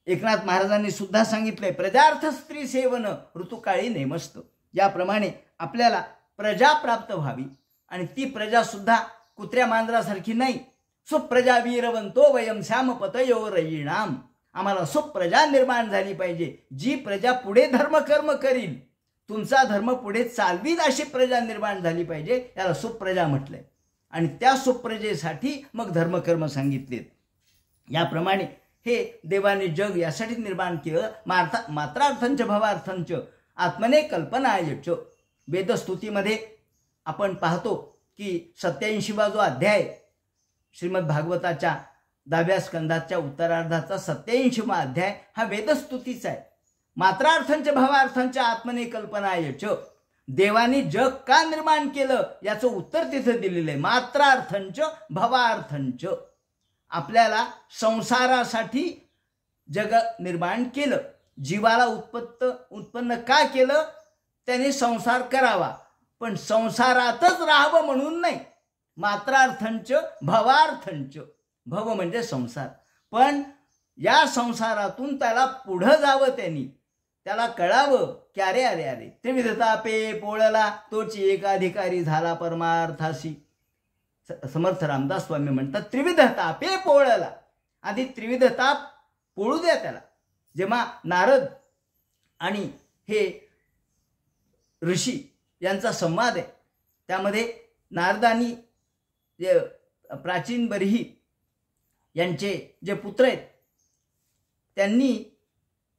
एकनाथ महाराजांनी सुद्धा सांगितलंय, प्रजार्थ स्त्री सेवन ऋतुकाळी नेमस्त. याप्रमाणे आपल्याला प्रजा प्राप्त व्हावी आणि ती प्रजा सुद्धा कुत्र्या मांजरासारखी नाही. सुप्रजा वीरवंतो वयम श्यामपतयो रयीणाम. आम्हाला सुप्रजा निर्माण झाली पाहिजे, जी प्रजा पुढे धर्मकर्म करील, तुमचा धर्म पुढे चालवील अशी प्रजा निर्माण झाली पाहिजे. याला सुप्रजा म्हटलंय. आणि त्या सुप्रजेसाठी मग धर्मकर्म सांगितलेत. याप्रमाणे हे देवाने जग यासाठी निर्माण केलं. मात्रार्थंच भवार्थंच आत्मने कल्पनायच. वेदस्तुतीमध्ये आपण पाहतो की 87वा जो अध्याय श्रीमद भागवताच्या 10व्या स्कंदाच्या उत्तरार्धाचा 87वा अध्याय हा वेदस्तुतीचा आहे. मात्रार्थंच भवार्थंच आत्मने कल्पनायच. देवाने जग का निर्माण केलं याचं उत्तर तिथे दिलेलं आहे. मात्रार्थंच भवार्थंच. आपल्याला संसारासाठी जग निर्माण केलं. जीवाला उत्पन्न का केलं त्यांनी संसार करावा, पण संसारातच राहावं म्हणून नाही. मात्रार्थंच भवार्थंच, भव म्हणजे संसार, पण या संसारातून त्याला पुढं जावं, त्याला कळावं की अरे अरे अरे त्रिविधता पे पोळला तोची एकाधिकारी झाला परमार्थाशी. समर्थ रामदास स्वामी म्हणतात त्रिविधता पे पोळला, आधी त्रिविधता पोळू द्या त्याला. जेव्हा नारद आणि हे ऋषी यांचा संवाद आहे, त्यामध्ये नारदानी जे प्राचीन बर्ही यांचे जे पुत्र आहेत त्यांनी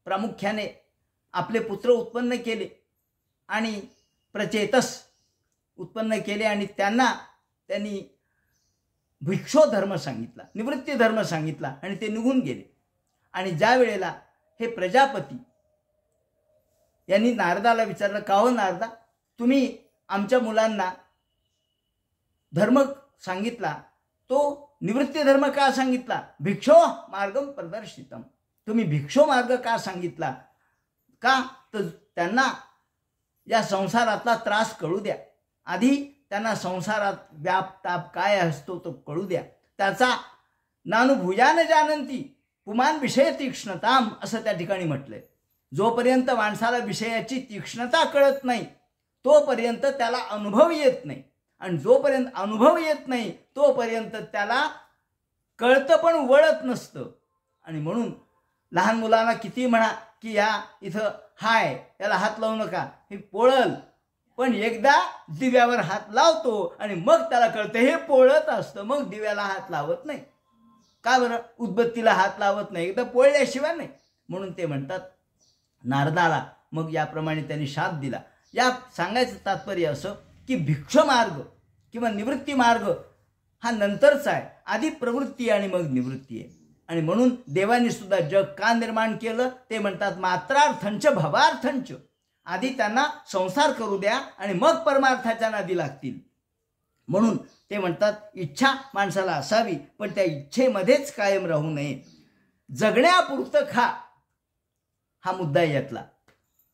प्रामुख्याने आपले पुत्र उत्पन्न केले आणि प्रचेतस उत्पन्न केले आणि त्यांनी भिक्षो धर्म सांगितला, निवृत्ती धर्म सांगितला आणि ते निघून गेले. आणि ज्या वेळेला हे प्रजापती यांनी नारदाला विचारलं, का हो नारदा, तुम्ही आमच्या मुलांना धर्म सांगितला, तो निवृत्ती धर्म का सांगितला? भिक्षो मार्गम प्रदर्शितम, तुम्ही भिक्षो मार्ग का सांगितला? का तर त्यांना या संसारातला त्रास कळू द्या, आधी त्यांना संसारात व्याप ताप काय असतो तो कळू द्या. त्याचा नानुभूयान जानंती पुमान विषय तीक्ष्णताम, असं त्या ठिकाणी म्हटलंय. जोपर्यंत माणसाला विषयाची तीक्ष्णता कळत नाही तोपर्यंत त्याला अनुभव येत नाही, आणि जोपर्यंत अनुभव येत नाही तोपर्यंत त्याला कळतं पण वळत नसतं. आणि म्हणून लहान मुलांना किती म्हणा की या इथं हाय, याला हात लावू नका, हे पोळल, पण एकदा दिव्यावर हात लावतो आणि मग त्याला कळतं हे पोळत असतं, मग दिव्याला हात लावत नाही. का बरं? उदबत्तीला हात लावत नाही, एकदा पोळल्याशिवाय नाही. म्हणून ते म्हणतात नारदाला मग याप्रमाणे त्यांनी शाप दिला. या सांगायचं तात्पर्य असं की भिक्षमार्ग किंवा निवृत्ती मार्ग हा नंतरचा आहे, आधी प्रवृत्ती आणि मग निवृत्ती आहे. आणि म्हणून देवानी सुद्धा जग का निर्माण केलं ते म्हणतात मात्रार्थंच भवार्थंच, आधी त्यांना संसार करू द्या आणि मग परमार्थाच्या नादी लागतील. म्हणून ते म्हणतात इच्छा माणसाला असावी, पण त्या इच्छेमध्येच कायम राहू नये. जगण्यापुरतं खा, हा मुद्दा यातला.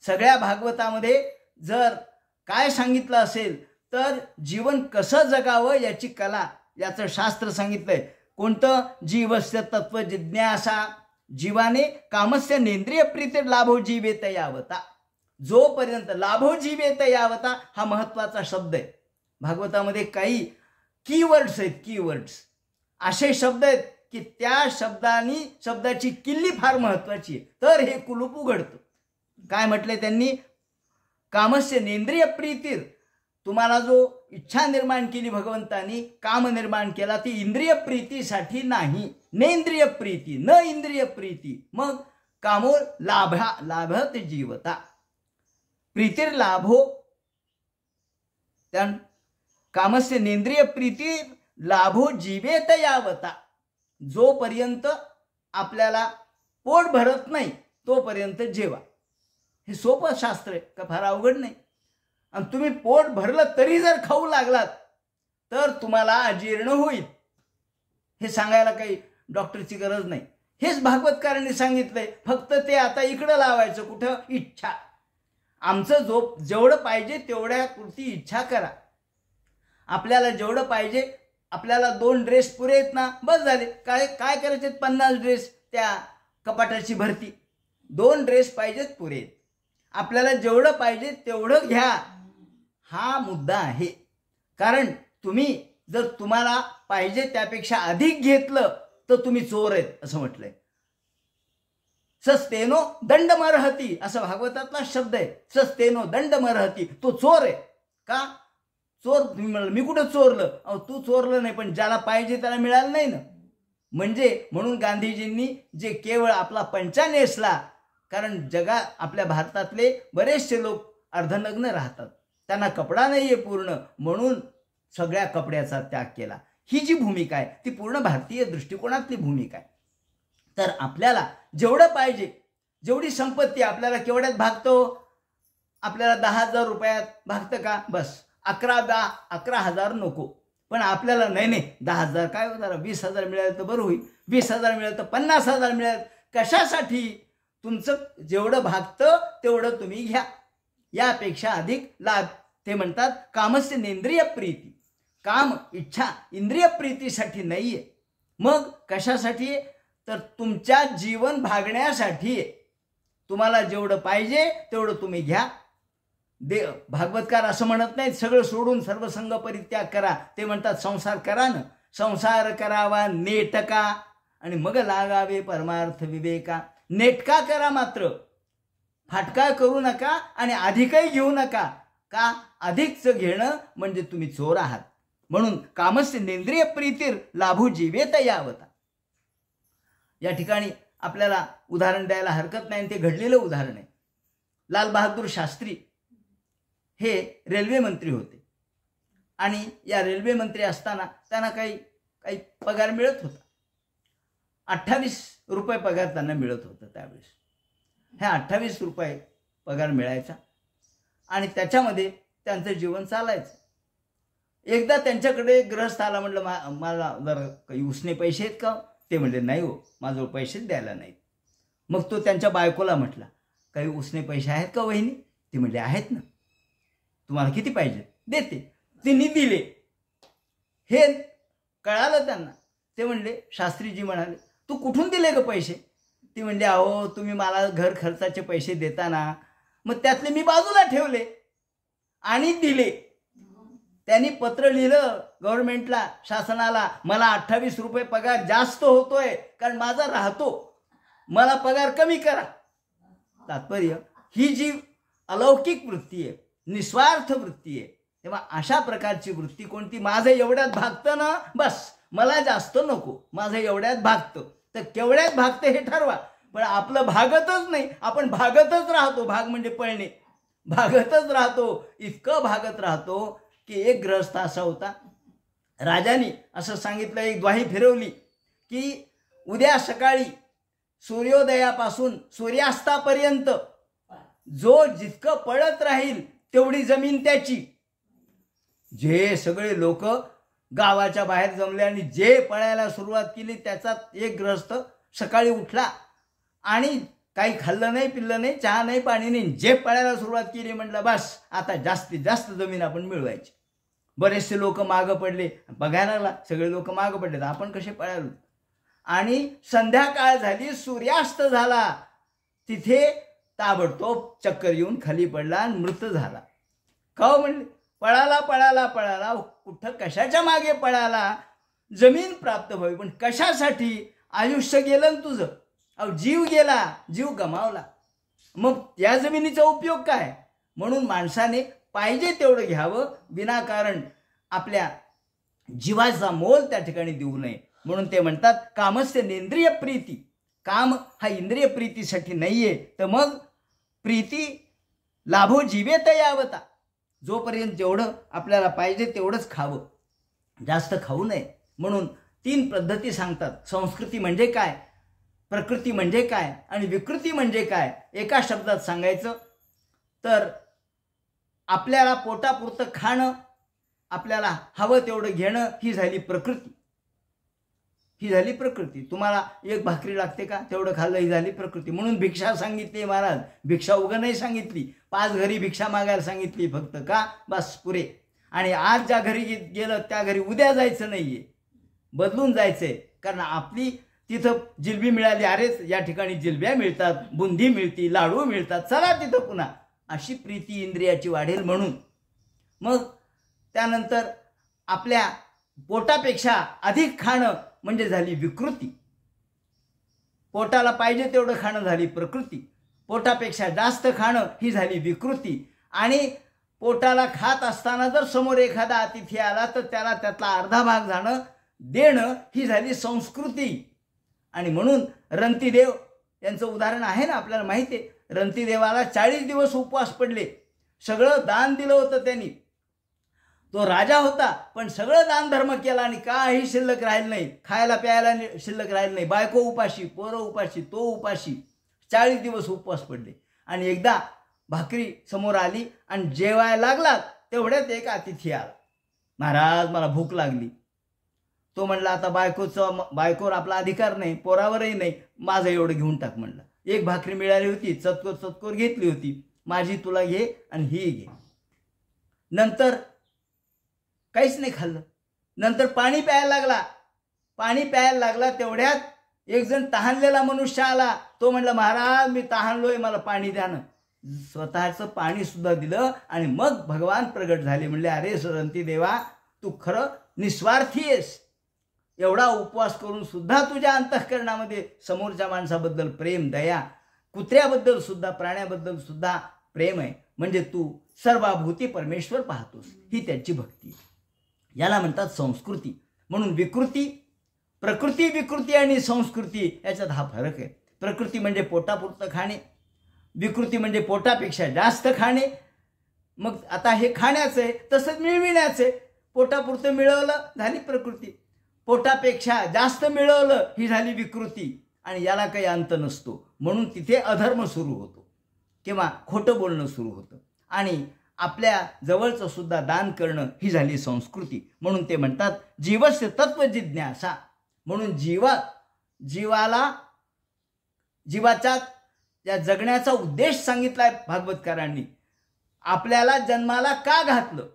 सगळ्या भागवतामध्ये जर काय सांगितलं असेल तर जीवन कसं जगावं याची कला, याचं शास्त्र सांगितलंय. कोणतं? जीवस्य तत्व जिज्ञासा जीवाने कामस्य नेंद्रिय प्रीती लाभो जीवेत यावता. जोपर्यंत लाभो जीवेत यावता हा महत्वाचा शब्द आहे. भागवतामध्ये काही कीवर्ड्स आहेत, कीवर्ड्स असे शब्द आहेत की त्या शब्दाची किल्ली फार महत्वाची आहे, तर हे कुलूप उघडतं. काय म्हटले त्यांनी? कामस्य नेंद्रिय प्रीतीर, तुम्हाला जो इच्छा निर्माण केली भगवंतानी, काम निर्माण केला, ती इंद्रिय प्रीतीसाठी नाही, नेंद्रिय प्रीती, न इंद्रिय प्रीती. मग कामो लाभत जीवता, प्रीतीर लाभो, त्या कामस्य नेंद्रिय प्रीती लाभो जीवेत यावता. जोपर्यंत आपल्याला पोट भरत नाही तोपर्यंत जेवा. हे सोपं शास्त्र आहे का? फार अवघड नाही. आणि तुम्ही पोट भरलं तरी जर खाऊ लागलात तर तुम्हाला अजीर्ण होईल. हे सांगायला काही डॉक्टरची गरज नाही, हेच भागवतकारांनी सांगितलंय. फक्त ते आता इकडं लावायचं, कुठं? इच्छा. आमचं जेवढं पाहिजे तेवढ्या पुरती इच्छा करा. आपल्याला जेवढं पाहिजे, आपल्याला 2 ड्रेस पुरे आहेत ना, बस झाले. काय करायचे? 50 ड्रेस त्या कपाटाची भरती. 2 ड्रेस पाहिजेत, पुरे आहेत. आपल्याला जेवढं पाहिजे तेवढं घ्या, हा मुद्दा आहे. कारण तुम्ही जर तुम्हाला पाहिजे त्यापेक्षा अधिक घेतलं तर तुम्ही चोर आहेत असं म्हटलंय. सस्तेनो दंडमर्हती असं भागवतातला शब्द आहे. सस्तेनो दंडमर्हती, तो चोर आहे. का चोर? तुम्ही म्हणाल मी कुठं चोरलं? अहो तू चोरलं नाही, पण ज्याला पाहिजे त्याला मिळालं नाही ना. म्हणून गांधीजींनी जे केवळ आपला पंचा नेसला, कारण आपल्या भारतातले बरेचसे लोक अर्धनग्न राहतात, त्यांना कपडा नाहीये पूर्ण, म्हणून सगळ्या कपड्याचा त्याग केला. ही जी भूमिका आहे ती पूर्ण भारतीय दृष्टिकोनातली भूमिका आहे. तर आपल्याला जेवढं पाहिजे, जेवढी संपत्ती आपल्याला केवढ्यात भागतो? आपल्याला 10,000 रुपयात भागतं का? बस 11,000 नको. पण आपल्याला नाही 10,000 काय होणार, 20,000 मिळालं तर बरं होईल, 20,000 मिळालं तर 50,000 मिळालं. कशासाठी? तुमचं जेवढं भागतं तेवढं तुम्ही घ्या. यापेक्षा अधिक लाभ. ते म्हणतात कामस्य नेंद्रिय प्रीती. काम इच्छा इंद्रिय प्रीतीसाठी नाहीये. मग कशासाठी आहे? तर तुमच्या जीवन भागण्यासाठी आहे. तुम्हाला जेवढं पाहिजे तेवढं तुम्ही घ्या. भागवतकार असं म्हणत नाहीत सगळं सोडून सर्वसंग परित्याग करा. ते म्हणतात संसार करा ना. संसार करावा नेटका आणि मग लागावे परमार्थ विवेका. नेटका करा मात्र फाटका करू नका आणि अधिकही घेऊ नका. का? अधिकचं घेणं म्हणजे तुम्ही चोर आहात. म्हणून कामस्य नेंद्रिय प्रीतीर लाभू जीवेत यावता. या ठिकाणी आपल्याला उदाहरण द्यायला हरकत नाही. ते घडलेलं उदाहरण आहे. लाल बहादूर शास्त्री हे रेल्वे मंत्री होते आणि या रेल्वे मंत्री असताना त्यांना काही पगार मिळत होता. 28 रुपये पगार त्यांना मिळत होता त्यावेळेस. ह्या 28 रुपये पगार मिळायचा आणि त्याच्यामध्ये त्यांचं जीवन चालायचं. एकदा त्यांच्याकडे ग्रहस्थ आला. म्हटलं मला जर काही उसने पैसे आहेत का? ते म्हणले नाही हो, माझ्याजवळ पैसेच द्यायला नाहीत. मग तो त्यांच्या बायकोला म्हटला काही उसने पैसे आहेत का वहिनी? ती म्हणले आहेत ना. तुम्हाला किती पाहिजे? देते. तिने दिले. हे कळालं त्यांना. ते म्हणले शास्त्रीजी म्हणाले तू कुठून दिले ग पैसे? ती म्हणले अहो तुम्ही मला घर खर्चाचे पैसे देताना मग त्यातले मी बाजूला ठेवले आणि दिले. त्यांनी पत्र लिहिलं गव्हर्नमेंटला, शासनाला, मला 28 रुपये पगार जास्त होतोय कारण माझा राहतो, मला पगार कमी करा. तात्पर्य ही जी अलौकिक वृत्ती आहे, निस्वार्थ वृत्ती आहे. तेव्हा अशा प्रकारची वृत्ती कोणती? माझं एवढ्यात भागतं ना, बस मला जास्त नको, माझं एवढ्यात भागतं. तर केवढ्यात भागतं हे ठरवा. पण आपलं भागतच नाही, आपण भागतच राहतो. भाग म्हणजे पळणे. भागतच राहतो. इतकं भागत राहतो की एक गृहस्थ असा होता. राजाने असं सांगितलं, एक द्वाही फिरवली की उद्या सकाळी सूर्योदयापासून सूर्यास्तापर्यंत जो जितकं पळत राहील तेवढी जमीन त्याची. जे सगळे लोक गावाच्या बाहेर जमले आणि जे पळायला सुरुवात केली त्याचात एक गृहस्थ सकाळी उठला आणि काही खाल्लं नाही, पिल्लं नाही, चहा नाही, पाणी नाही, जे पळायला सुरुवात केली. म्हटलं बस आता जास्तीत जास्त जमीन आपण मिळवायची. बरेचसे लोक मागं पडले. बघायला लागला सगळे लोक मागं पडले, आपण कसे पळालो. आणि संध्याकाळ झाली, सूर्यास्त झाला. तिथे ताबडतोब चक्कर येऊन खाली पडला आणि मृत झाला. का म्हणले? पळाला पळाला पळाला. कुठं कशाच्या मागे पळाला? जमीन प्राप्त व्हावी. पण कशासाठी? आयुष्य गेलं ना तुझं. अहो जीव गेला, जीव गमावला. मग या जमिनीचा उपयोग काय? म्हणून माणसाने पाहिजे तेवढं घ्यावं, विनाकारण आपल्या जीवाचा मोल त्या ठिकाणी देऊ नये. म्हणून ते म्हणतात कामस्य नेंद्रिय प्रीती. काम हा इंद्रिय प्रीतीसाठी नाहीये. तर मग प्रीती लाभो जीवेत यावता. जोपर्यंत जेवढं आपल्याला पाहिजे तेवढंच खावं, जास्त खाऊ नये. म्हणून 3 पद्धती सांगतात. संस्कृती म्हणजे काय, प्रकृती म्हणजे काय आणि विकृती म्हणजे काय. एका शब्दात सांगायचं तर आपल्याला पोटापुरतं खाणं, आपल्याला हवं तेवढं घेणं, ही झाली प्रकृती. ही झाली प्रकृती. तुम्हाला एक भाकरी लागते का? तेवढं खाल्लं, ही झाली प्रकृती. म्हणून भिक्षा सांगितली महाराज. भिक्षा उगा नाही सांगितली. 5 घरी भिक्षा मागायला सांगितली फक्त. का? बस पुरे. आणि आज ज्या घरी गेलं त्या घरी उद्या जायचं नाहीये, बदलून जायचंय. कारण आपली तिथं जिलबी मिळाली, अरेच या ठिकाणी जिलब्या मिळतात, बुंदी मिळती, लाडू मिळतात, चला तिथं पुन्हा. अशी प्रीती इंद्रियाची वाढेल म्हणून. मग त्यानंतर आपल्या पोटापेक्षा अधिक खाणं म्हणजे झाली विकृती. पोटाला पाहिजे तेवढं खाणं झाली प्रकृती. पोटापेक्षा जास्त खाणं ही झाली विकृती. आणि पोटाला खात असताना जर समोर एखादा अतिथी आला तर त्याला त्यातला अर्धा भाग जाणं देणं ही झाली संस्कृती. आणि म्हणून रंतीदेव यांचं उदाहरण आहे ना, आपल्याला माहिती आहे. रंतीदेवाला 40 दिवस उपवास पडले. सगळं दान दिलं होतं त्यांनी. तो राजा होता पण सगळं दान धर्म केला आणि काही शिल्लक राहिलं नाही. खायला प्यायला शिल्लक राहिलं नाही. बायको उपाशी, पोरं उपाशी, तो उपाशी. 40 दिवस उपवास पडले. आणि एकदा भाकरी समोर आली आणि जेवायला लागला तेवढ्यात एक अतिथी आला. महाराज मला भूक लागली. तो म्हणला आता बायकोवर आपला अधिकार नाही, पोरावरही नाही, माझं एवढं घेऊन टाक म्हणला. एक भाकरी मिळाली होती, चतकोर घेतली होती. माझी तुला घे आणि ही घे. नंतर काहीच नाही खाल्लं. नंतर पाणी प्यायला लागला. तेवढ्यात एक जण तहानलेला मनुष्य आला. तो म्हणला, महाराज मी तहानलोय, मला पाणी द्या ना. स्वतःचं पाणी सुद्धा दिलं आणि मग भगवान प्रगट झाले. म्हणले, अरे सरंती देवा, तू खरं निस्वार्थी आहेस. एवढा उपवास करून सुद्धा तुझ्या अंतःकरणामध्ये समोरच्या माणसाबद्दल प्रेम, दया, कुत्र्याबद्दल सुद्धा, प्राण्याबद्दल सुद्धा प्रेम आहे. म्हणजे तू सर्वाभूती परमेश्वर पाहतोस. ही त्याची भक्ती. याला म्हणतात संस्कृती. म्हणून विकृती, प्रकृती, विकृती आणि संस्कृती याच्यात हा फरक आहे. प्रकृती म्हणजे पोटापुरतं खाणे, विकृती म्हणजे पोटापेक्षा जास्त खाणे. मग आता हे खाण्याचं आहे, तसंच मिळविण्याचं आहे. पोटापुरतं मिळवलं झाली प्रकृती, पोटापेक्षा जास्त मिळवलं ही झाली विकृती. आणि याला काही अंत नसतो. म्हणून तिथे अधर्म सुरू होतो किंवा खोटं बोलणं सुरू होतं. आणि आपल्या जवळचं सुद्धा दान करणं ही झाली संस्कृती. म्हणून ते म्हणतात जीवस्य तत्वजिज्ञासा. म्हणून जीवाचा या जगण्याचा उद्देश सांगितलाय भागवतकारांनी. आपल्याला जन्माला का घातलं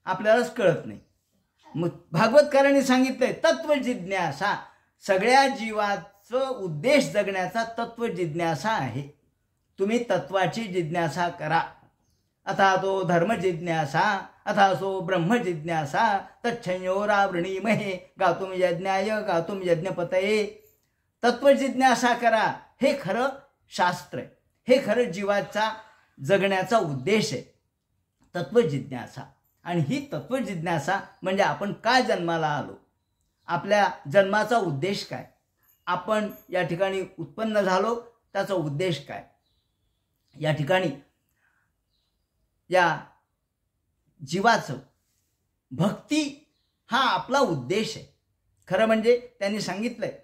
आपल्यालाच कळत नाही. मग भागवतकारांनी सांगितलंय तत्वजिज्ञासा. सगळ्या जीवाचं उद्देश जगण्याचा तत्वजिज्ञासा आहे. तुम्ही तत्वाची जिज्ञासा करा. अथा तो धर्म जिज्ञासा अथा सो ब्रह्म जिज्ञासा तच्छंयोरावृणीमहे गातुम यज्ञाय गातुम यज्ञपतये. तत्वजिज्ञासा करा. हे खरं शास्त्र आहे. हे खरं जीवाचा जगण्याचा उद्देश आहे, तत्वजिज्ञासा. आणि ही तत्वजिज्ञासा म्हणजे आपण काय जन्माला आलो, आपल्या जन्माचा उद्देश काय, आपण या ठिकाणी उत्पन्न झालो त्याचा उद्देश काय. या ठिकाणी या जीवाचं भक्ती हा आपला उद्देश आहे. खरं म्हणजे त्यांनी सांगितलंय,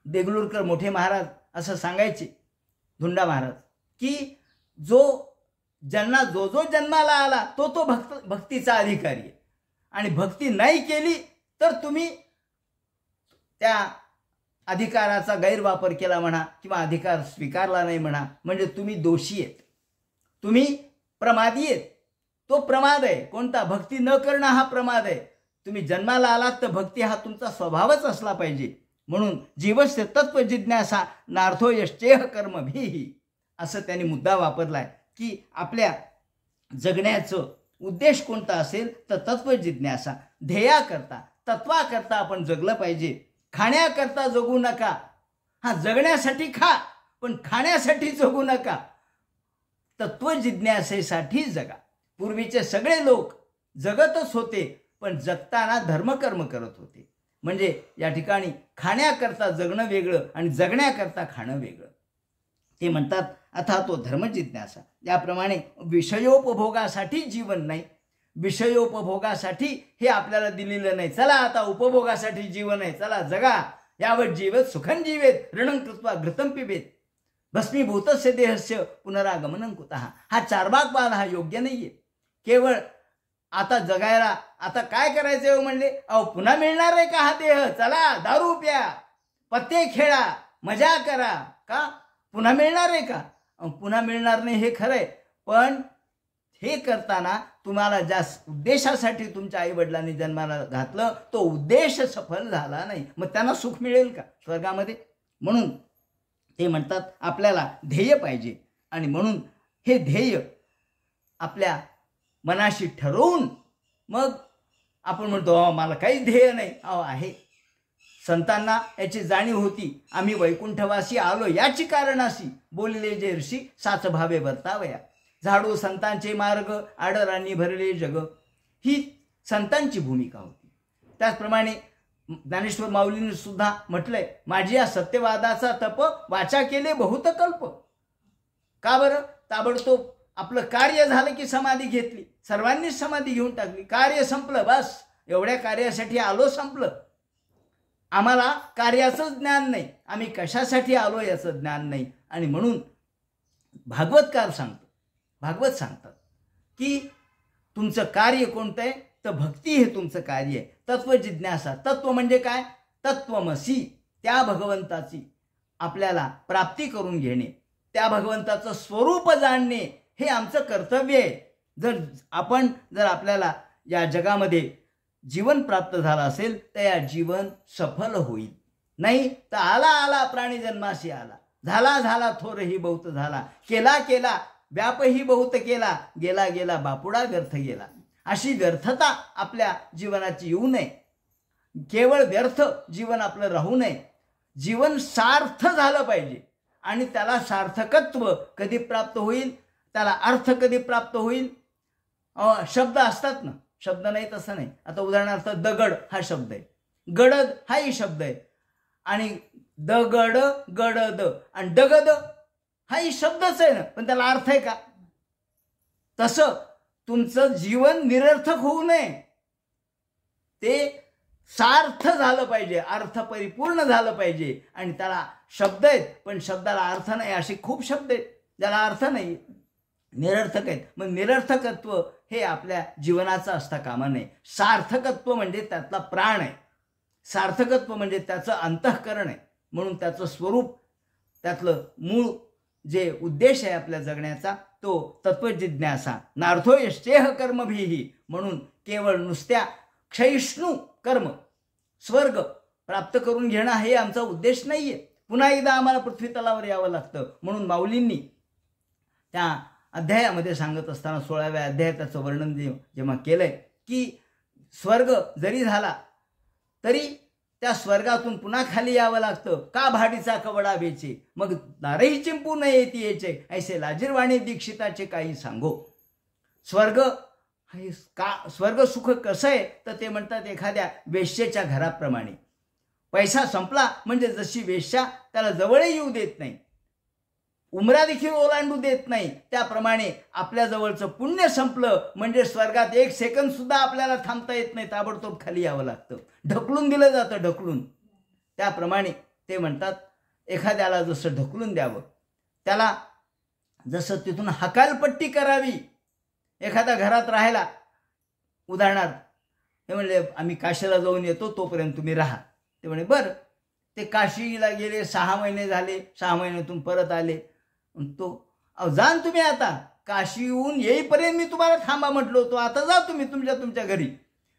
देगलूरकर मोठे महाराज असं सांगायचे, धुंडा महाराज, की जो जन्माला आला तो भक्तीचा अधिकारी आहे. आणि भक्ती नाही केली तर तुम्ही त्या अधिकाराचा गैरवापर केला म्हणा किंवा अधिकार स्वीकारला नाही म्हणा, म्हणजे तुम्ही दोषी आहेत, तुम्ही प्रमादी आहेत. तो प्रमाद आहे. कोणता? भक्ती न करणं हा प्रमाद आहे. तुम्ही जन्माला आलात तर भक्ती हा तुमचा स्वभावच असला पाहिजे. म्हणून जीवस्य तत्वजिज्ञासा नार्थो यश्चेह कर्मभिः असं त्यांनी मुद्दा वापरलाय, की आपल्या जगण्याचं उद्देश कोणता असेल तर तत्वजिज्ञासा. ध्येयाकरता, तत्वाकरता आपण जगलं पाहिजे. खाण्याकरता जगू नका. हा, जगण्यासाठी खा पण खाण्यासाठी जगू नका. तत्वजिज्ञासेसाठी जगा. पूर्वीचे सगळे लोक जगतच होते पण जगताना धर्मकर्म करत होते. म्हणजे या ठिकाणी खाण्याकरता जगणं वेगळं आणि जगण्याकरता खाणं वेगळं. ते म्हणतात अथा तो धर्मजिज्ञासा. याप्रमाणे विषयोपभोगासाठी जीवन नाही, विषयोपभोगासाठी हे आपल्याला दिलेलं नाही. चला आता उपभोगासाठी जीवन आहे, चला जगा. यावत जीवेत सुखं जीवेत ऋणं कृत्वा घृतं पिबेत भस्मीभूतस्य देहस्य पुनरागमनं कुतः. हा चार्वाकवाद हा योग्य नाहीये. केवळ आता जगायला आता काय करायचं म्हणले, अहो पुन्हा मिळणार आहे का हा देह? चला दारू प्या, पत्ते खेळा, मजा करा. का पुन्हा मिळणार आहे का? पुन्हा मिळणार नाही हे खरंय, पण हे करताना तुम्हाला ज्या उद्देशासाठी तुमच्या आई वडिलांनी जन्माला घातलं तो उद्देश सफल झाला नाही, मग त्यांना सुख मिळेल का स्वर्गामध्ये? म्हणून ते म्हणतात आपल्याला ध्येय पाहिजे. आणि म्हणून हे ध्येय आपल्या मनाशी ठरवून मग आपण म्हणतो मला काही ध्येय नाही. आहे. संतांना याची जाणीव होती. आम्ही वैकुंठवासी आलो याची कारणाशी बोलले जे ऋषी साच भावे वर्तावया. झाडू संतांचे मार्ग आडरांनी भरले जग. ही संतांची भूमिका होती. त्याचप्रमाणे ज्ञानेश्वर माऊलींनी सुद्धा म्हटलंय, माझी या सत्यवादाचा तप वाचा केले बहुत कल्प. का बरं? ताबडतोब आपलं कार्य झालं की समाधी घेतली. सर्वांनीच समाधी घेऊन टाकली. कार्य संपलं, बस एवढ्या कार्यासाठी आलो, संपलं. आम्हाला कार्याचं ज्ञान नाही, आम्ही कशासाठी आलो याचं ज्ञान नाही. आणि म्हणून भागवत सांगतात की तुमचं कार्य कोणतं आहे तर भक्ती हे तुमचं कार्य आहे. तत्वजिज्ञासा. तत्व म्हणजे काय? तत्वमसी, त्या भगवंताची आपल्याला प्राप्ती करून घेणे. त्या भगवंताचं स्वरूप जाणणे हे आमचं कर्तव्य आहे. जर आपल्याला या जगामध्ये जीवन प्राप्त झालं असेल तर या जीवन सफल होईल. नाही तर आला आला प्राणी जन्माशी आला, झाला झाला थोरही बहुत झाला, केला केला व्यापही बहुत केला, गेला गेला बापुडा व्यर्थ गेला. अशी व्यर्थता आपल्या जीवनाची येऊ नये. केवळ व्यर्थ जीवन आपलं राहू नये. जीवन सार्थ झालं पाहिजे आणि त्याला सार्थकत्व कधी प्राप्त होईल, त्याला अर्थ कधी प्राप्त होईल. शब्द असतात ना, शब्द नाही तसं नाही. आता उदाहरणार्थ दगड हा शब्द आहे, गडद हाही शब्द आहे, आणि दगड गडद आणि डगद हाही शब्दच आहे ना, पण त्याला अर्थ आहे का? तसं तुमचं जीवन निरर्थक होऊ नये, ते सार्थ झालं पाहिजे, अर्थ परिपूर्ण झालं पाहिजे. आणि त्याला शब्द आहेत पण शब्दाला अर्थ नाही, असे खूप शब्द आहेत ज्याला अर्थ नाही, निरर्थक आहेत. मग निरर्थकत्व हे आपल्या जीवनाचं असता कामा नये. सार्थकत्व म्हणजे त्यातला प्राण आहे, सार्थकत्व म्हणजे त्याचं अंतःकरण आहे. म्हणून त्याचं स्वरूप, त्यातलं मूळ जे उद्देश आहे आपल्या जगण्याचा तो तत्वजिज्ञासा. नार्थो यश्चेह कर्मभिही, म्हणून केवळ नुसत्या क्षयिष्णू कर्म स्वर्ग प्राप्त करून घेणं हे आमचा उद्देश नाहीये. पुन्हा एकदा आम्हाला पृथ्वी तलावर यावं लागतं. म्हणून माऊलींनी त्या अध्यायामध्ये सांगत असताना 16व्या अध्यायात त्याचं वर्णन जेव्हा केलंय की स्वर्ग जरी झाला तरी त्या स्वर्गातून पुन्हा खाली यावं लागतं. का भाडीचा कवडा बेचे, मग दारही चिंपू न येती याचे, ऐसे लाजीरवाणी दीक्षिताचे काही सांगो. स्वर्ग सुख कसं आहे तर ते म्हणतात एखाद्या वेश्येच्या घराप्रमाणे. पैसा संपला म्हणजे जशी वेश्या त्याला जवळही येऊ देत नाही, उमरा देखील ओलांडू देत नाही, त्याप्रमाणे आपल्या जवळचं पुण्य संपलं म्हणजे स्वर्गात एक सेकंद सुद्धा आपल्याला थांबता येत नाही, ताबडतोब खाली यावं लागतं, ढकलून दिलं जातं, ढकलून. त्याप्रमाणे ते म्हणतात एखाद्याला जसं ढकलून द्यावं, त्याला जसं तिथून हकालपट्टी करावी. एखाद्या घरात राहायला उदाहरणार्थ हे म्हणले आम्ही काशीला जाऊन येतो तोपर्यंत तुम्ही राहा. ते म्हणे बरं. ते काशीला गेले, 6 महिने झाले, 6 महिन्यातून परत आले. तो जाण तुम्ही आता, काशीहून येईपर्यंत मी तुम्हाला थांबा म्हटलो होतो, आता जा तुम्ही तुमच्या घरी.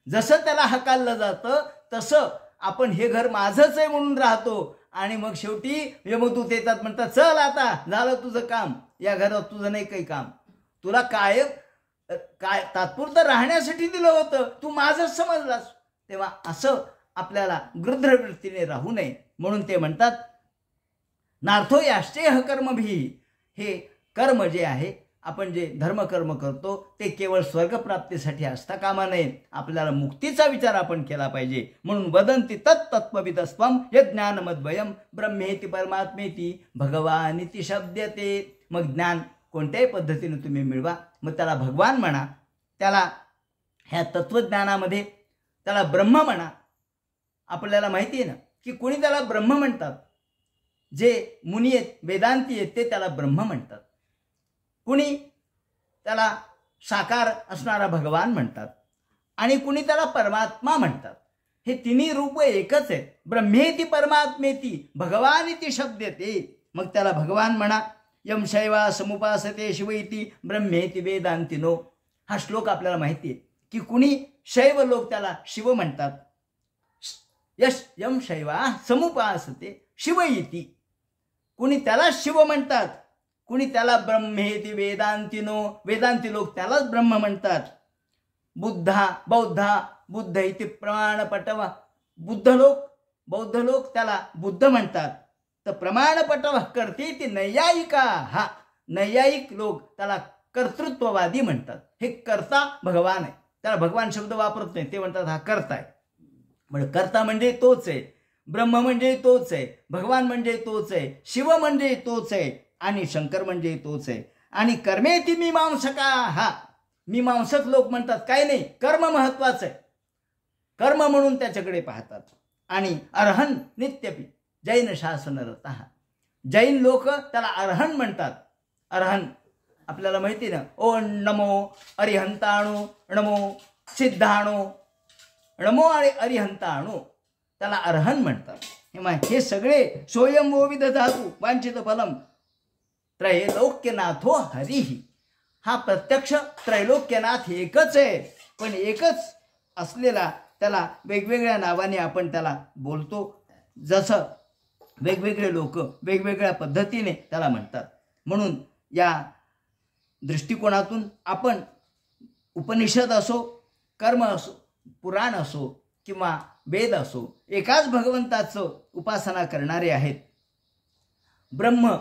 जसं त्याला हकाललं जातं तसं आपण हे घर माझंच आहे म्हणून राहतो. आणि मग शेवटी यमदूत येतात, म्हणतात चल आता झालं तुझं काम, या घरात तुझं नाही काही काम, तुला काय तात्पुरतं राहण्यासाठी दिलं होतं, तू माझंच समजलास. तेव्हा असं आपल्याला गृध्रवृत्तीने राहू नये. म्हणून ते म्हणतात नार्थो याश्चेह कर्मभी, हे कर्म जे आहे आपण जे धर्मकर्म करतो ते केवळ स्वर्गप्राप्तीसाठी असता कामा नये, आपल्याला मुक्तीचा विचार आपण केला पाहिजे. म्हणून वदंती तत्तत्वविदस्त्वं यज्ञानमद्वयं ब्रह्मेति परमात्मेति भगवानिति शब्दते. मग ज्ञान कोणत्याही पद्धतीने तुम्ही मिळवा, मग त्याला भगवान म्हणा, त्याला ह्या तत्वज्ञानामध्ये त्याला ब्रह्म म्हणा. आपल्याला माहिती आहे ना की कोणी त्याला ब्रह्म म्हणतात, जे मुनी आहेत, वेदांती आहेत, ते त्याला ब्रह्म म्हणतात. कुणी त्याला साकार असणारा भगवान म्हणतात आणि कुणी त्याला परमात्मा म्हणतात. हे तिन्ही रूप एकच आहेत. ब्रह्मेति परमात्मेति भगवानिति शब्दते. मग त्याला भगवान म्हणा. यम शैवा समुपासते शिव इति ब्रह्मेति वेदांतिनो. हा श्लोक आपल्याला माहिती आहे की कुणी शैव लोक त्याला शिव म्हणतात. यम शैवा समुपासते शिव इति. कुणी त्याला शिव म्हणतात, कुणी त्याला ब्रह्मेति वेदांतिनो, वेदांती लोक त्यालाच ब्रह्म म्हणतात. बुद्ध इति प्रमाणपटव. बौद्ध लोक त्याला बुद्ध म्हणतात. तर प्रमाणपटव करते ती नैयायिका. हा नैयायिक लोक त्याला कर्तृत्ववादी म्हणतात. हे कर्ता भगवान आहे, त्याला भगवान शब्द वापरत नाही, ते म्हणतात हा कर्ता आहे. म्हणजे कर्ता म्हणजे तोच आहे, ब्रह्म म्हणजे तोच आहे, भगवान म्हणजे तोच आहे, शिव म्हणजे तोच आहे आणि शंकर म्हणजे तोच आहे. आणि कर्मेति मीमांसका. हा मीमांसक लोक म्हणतात काय नाही, कर्म महत्वाचं आहे, कर्म म्हणून त्याच्याकडे पाहतात. आणि अर्हन नित्यपी जैन शासनरता. जैन लोक त्याला अर्हन म्हणतात. अर्हन आपल्याला माहिती ना, ओ नमो अरिहंताणू, नमो सिद्धाणू, नमो अरिहंताणू, त्याला अर्हन म्हणतात. हे सगळे सोयम वो विदधातु वांछित फलम त्रैलोक्यनाथो हरिही. हा प्रत्यक्ष त्रैलोक्यनाथ एकच आहे, पण एकच असलेला त्याला वेगवेगळ्या नावाने आपण त्याला बोलतो. जसं वेगवेगळे लोक वेगवेगळ्या पद्धतीने त्याला म्हणतात. म्हणून या दृष्टिकोनातून आपण उपनिषद असो, कर्म असो, पुराण असो किंवा वेद असो, एकाच भगवंताचं उपासना करणारे आहेत. ब्रह्म,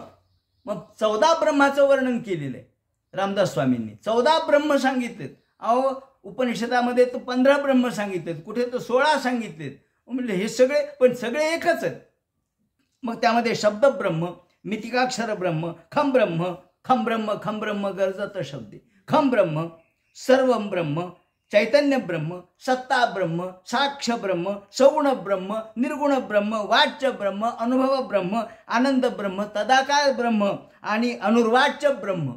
मग 14 ब्रह्माचं वर्णन केलेलं आहे रामदास स्वामींनी. 14 ब्रह्म सांगितलेत. अहो उपनिषदामध्ये तर 15 ब्रह्म सांगितलेत, कुठे तर 16 सांगितलेत. म्हणजे हे सगळे, पण सगळे एकच आहेत. मग त्यामध्ये शब्द ब्रह्म, मितिकाक्षर ब्रह्म, खम ब्रह्म, खम ब्रह्म, खम ब्रह्म गरजत शब्दे, खम ब्रह्म, सर्व ब्रह्म, चैतन्य ब्रह्म, सत्ता ब्रह्म, साक्ष ब्रह्म, सगुण ब्रह्म, निर्गुण ब्रह्म, वाच्य ब्रह्म, अनुभव ब्रह्म, आनंद ब्रह्म, तदाकार ब्रह्म आणि अनुर्वाच्य ब्रह्म.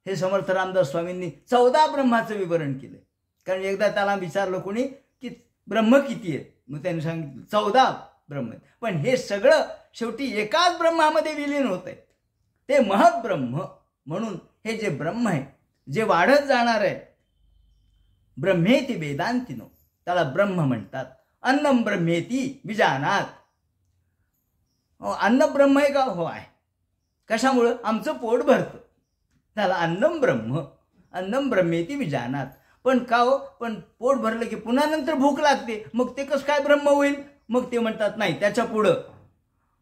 हे समर्थ रामदास स्वामींनी 14 ब्रह्माचं विवरण केलं. कारण एकदा त्याला विचारलं कोणी की ब्रह्म किती आहे, मग त्यांनी सांगितलं 14 ब्रह्म. पण हे सगळं शेवटी एकाच ब्रह्मामध्ये विलीन होत आहे, ते महत् ब्रह्म. म्हणून हे जे ब्रह्म आहे, जे वाढत जाणार आहे, ब्रह्मेती वेदांतिनो, त्याला ब्रह्म म्हणतात. अन्नम ब्रह्मेती विजानात. अन्न ब्रह्म आहे का? हो आहे. कशामुळं? आमचं पोट भरतं, त्याला अन्नम ब्रह्म, अन्नम ब्रह्मेती विजानात. पण का हो? पण पोट भरलं की पुन्हा नंतर भूक लागते, मग ते कसं काय ब्रह्म होईल? मग ते म्हणतात नाही, त्याच्या पुढं.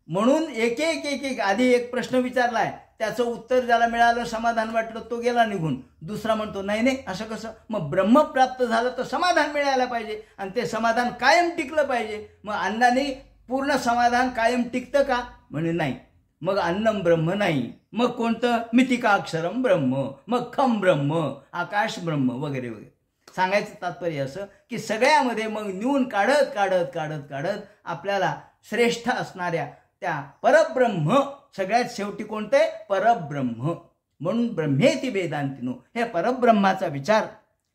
म्हणून एक एक एक एक आधी एक प्रश्न विचारलाय, त्याचं उत्तर ज्याला मिळालं, समाधान वाटलं, तो गेला निघून. दुसरा म्हणतो नाही नाही असं कसं? मग ब्रह्म प्राप्त झालं तर समाधान मिळायला पाहिजे, आणि ते समाधान कायम टिकलं पाहिजे. मग अन्नाने पूर्ण समाधान कायम टिकतं का? म्हणे नाही. मग अन्नम ब्रह्म नाही, मग कोणतं? मितिकाक्षरम ब्रह्म, मग खम ब्रह्म, आकाश ब्रह्म वगैरे वगैरे. सांगायचं तात्पर्य असं की सगळ्यामध्ये मग न्यून काढत काढत काढत काढत आपल्याला श्रेष्ठ असणाऱ्या त्या परब्रह्म, सगळ्यात शेवटी कोणते? परब्रह्म. म्हणून ब्रह्मेती वेदांतिनो, हे परब्रह्माचा विचार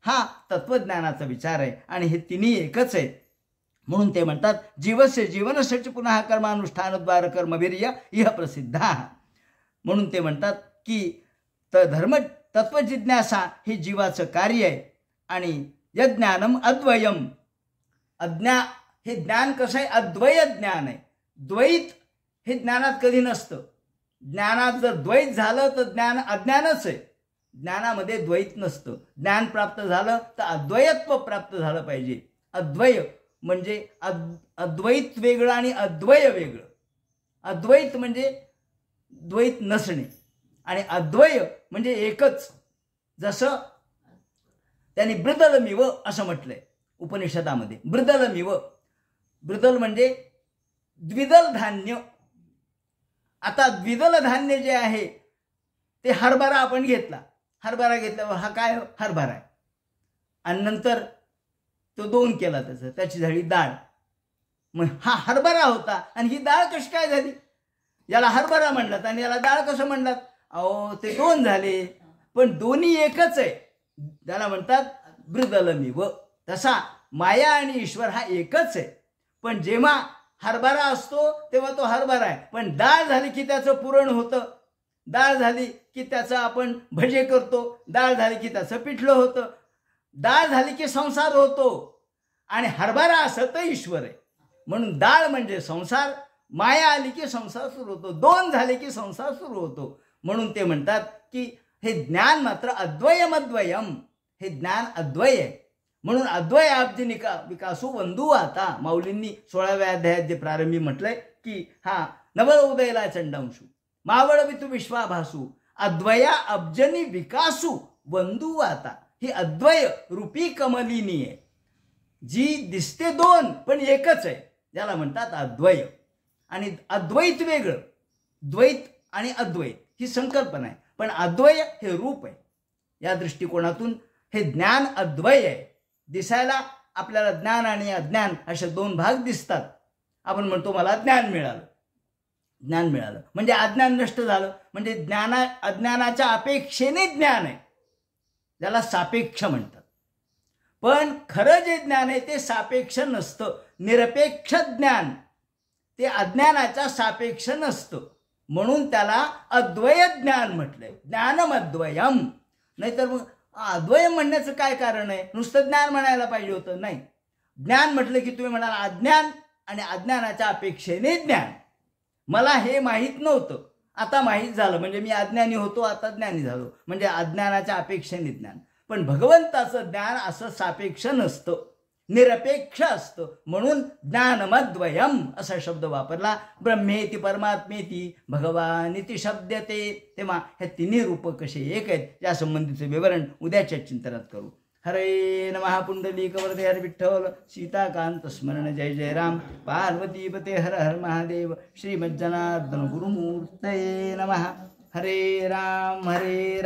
हा तत्वज्ञानाचा विचार आहे, आणि हे तिन्ही एकच आहे. म्हणून ते म्हणतात जीवस्य जीवनस्य पुन्हा कर्मानुष्ठानद्वार कर्मवीर्य इह प्रसिद्धा. म्हणून ते म्हणतात की धर्म तत्वजिज्ञासा हे जीवाचं कार्य आहे, आणि यज्ञानम अद्वयम, हे ज्ञान कसं आहे? अद्वय ज्ञान आहे. द्वैत हे ज्ञानात कधी नसतं. ज्ञानात जर द्वैत झालं तर ज्ञान अज्ञानच आहे. ज्ञानामध्ये द्वैत नसतं. ज्ञान प्राप्त झालं तर अद्वयत्व प्राप्त झालं पाहिजे. अद्वय म्हणजे अद्वैत वेगळं आणि अद्वय वेगळं. अद्वैत म्हणजे द्वैत नसणे, आणि अद्वय म्हणजे एकच. जसं त्यांनी ब्रदलमिव असं म्हटलंय उपनिषदामध्ये. ब्रदलमिव, ब्रदल म्हणजे द्विदल धान्य. आता द्विदल धान्य जे आहे ते हरभरा आपण घेतला, हरभरा घेतल्यावर हा काय? हरभरा आहे. आणि नंतर तो 2 केला, त्याची झाली डाळ. मग हा हरभरा होता, आणि ही डाळ कशी काय झाली? याला हरभरा म्हणलात आणि याला डाळ कसं म्हणलात? अहो ते 2 झाले, पण दोन्ही एकच आहे. त्याला म्हणतात ब्रदलमिव. तसा माया आणि ईश्वर हा एकच आहे. पण जेव्हा हरभरा असतो तेव्हा तो हरभरा आहे, पण डाळ झाली की त्याचं पुरण होतं, डाळ झाली की त्याचं आपण भजे करतो, डाळ झाली की त्याचं पिठलं होतं, डाळ झाली की संसार होतो, आणि हरभरा असं तर ईश्वर आहे. म्हणून डाळ म्हणजे संसार, माया आली की संसार सुरू होतो, 2 झाले की संसार सुरू होतो. म्हणून ते म्हणतात की हे ज्ञान मात्र अद्वयमद्वयम, हे ज्ञान अद्वय आहे. म्हणून अद्वय अब्ज विकासू वंदू. आता माऊलींनी 16व्या अध्यायात जे प्रारंभी म्हटलंय की हा नवल उदयला चंडांशू मावळ वितू विश्वाभासू अद्वया अब्जनी विकासू वंदू. आता ही अद्वय रूपी कमलिनी आहे, जी दिसते 2 पण एकच आहे, ज्याला म्हणतात अद्वय. आणि अद्वैत वेगळं, द्वैत आणि अद्वैत ही संकल्पना आहे, पण अद्वय हे रूप आहे. या दृष्टिकोनातून हे ज्ञान अद्वय आहे. दिसायला आपल्याला ज्ञान आणि अज्ञान असे 2 भाग दिसतात. आपण म्हणतो मला ज्ञान मिळालं, ज्ञान मिळालं म्हणजे अज्ञान नष्ट झालं, म्हणजे अज्ञानाच्या अपेक्षेने ज्ञान आहे, ज्याला सापेक्ष म्हणतात. पण खरं जे ज्ञान आहे ते सापेक्ष नसतं. निरपेक्ष ज्ञान ते अज्ञानाच्या सापेक्ष नसतं. म्हणून त्याला अद्वय ज्ञान म्हटलंय. ज्ञानमद्वयम. नाहीतर मग अद्वय म्हणण्याचं काय कारण आहे? नुसतं ज्ञान म्हणायला पाहिजे होतं. नाही, ज्ञान म्हटलं की तुम्ही म्हणाल अज्ञान आणि अज्ञानाच्या अपेक्षेने ज्ञान. मला हे माहीत नव्हतं, आता माहीत झालं, म्हणजे मी अज्ञानी होतो, आता ज्ञानी झालो, म्हणजे अज्ञानाच्या अपेक्षेने ज्ञान. पण भगवंताचं ज्ञान असं सापेक्ष नसतं, निरपेक्ष असतं. म्हणून ज्ञानमद्वयम असा शब्द वापरला. ब्रह्मेति परमात्मेति भगवानिति शब्दते. तेव्हा हे तिन्ही रूप कसे एक आहेत या संबंधीचे विवरण उद्याच्या चिंतनात करू. हरे नमः. पुंडलीकवरदे हर विठ्ठल. सीताकांत स्मरण. जय जय राम. पार्वतीपते हर हर महादेव. श्रीमज्जनार्दन गुरुमूर्तये नमः. हरे राम हरे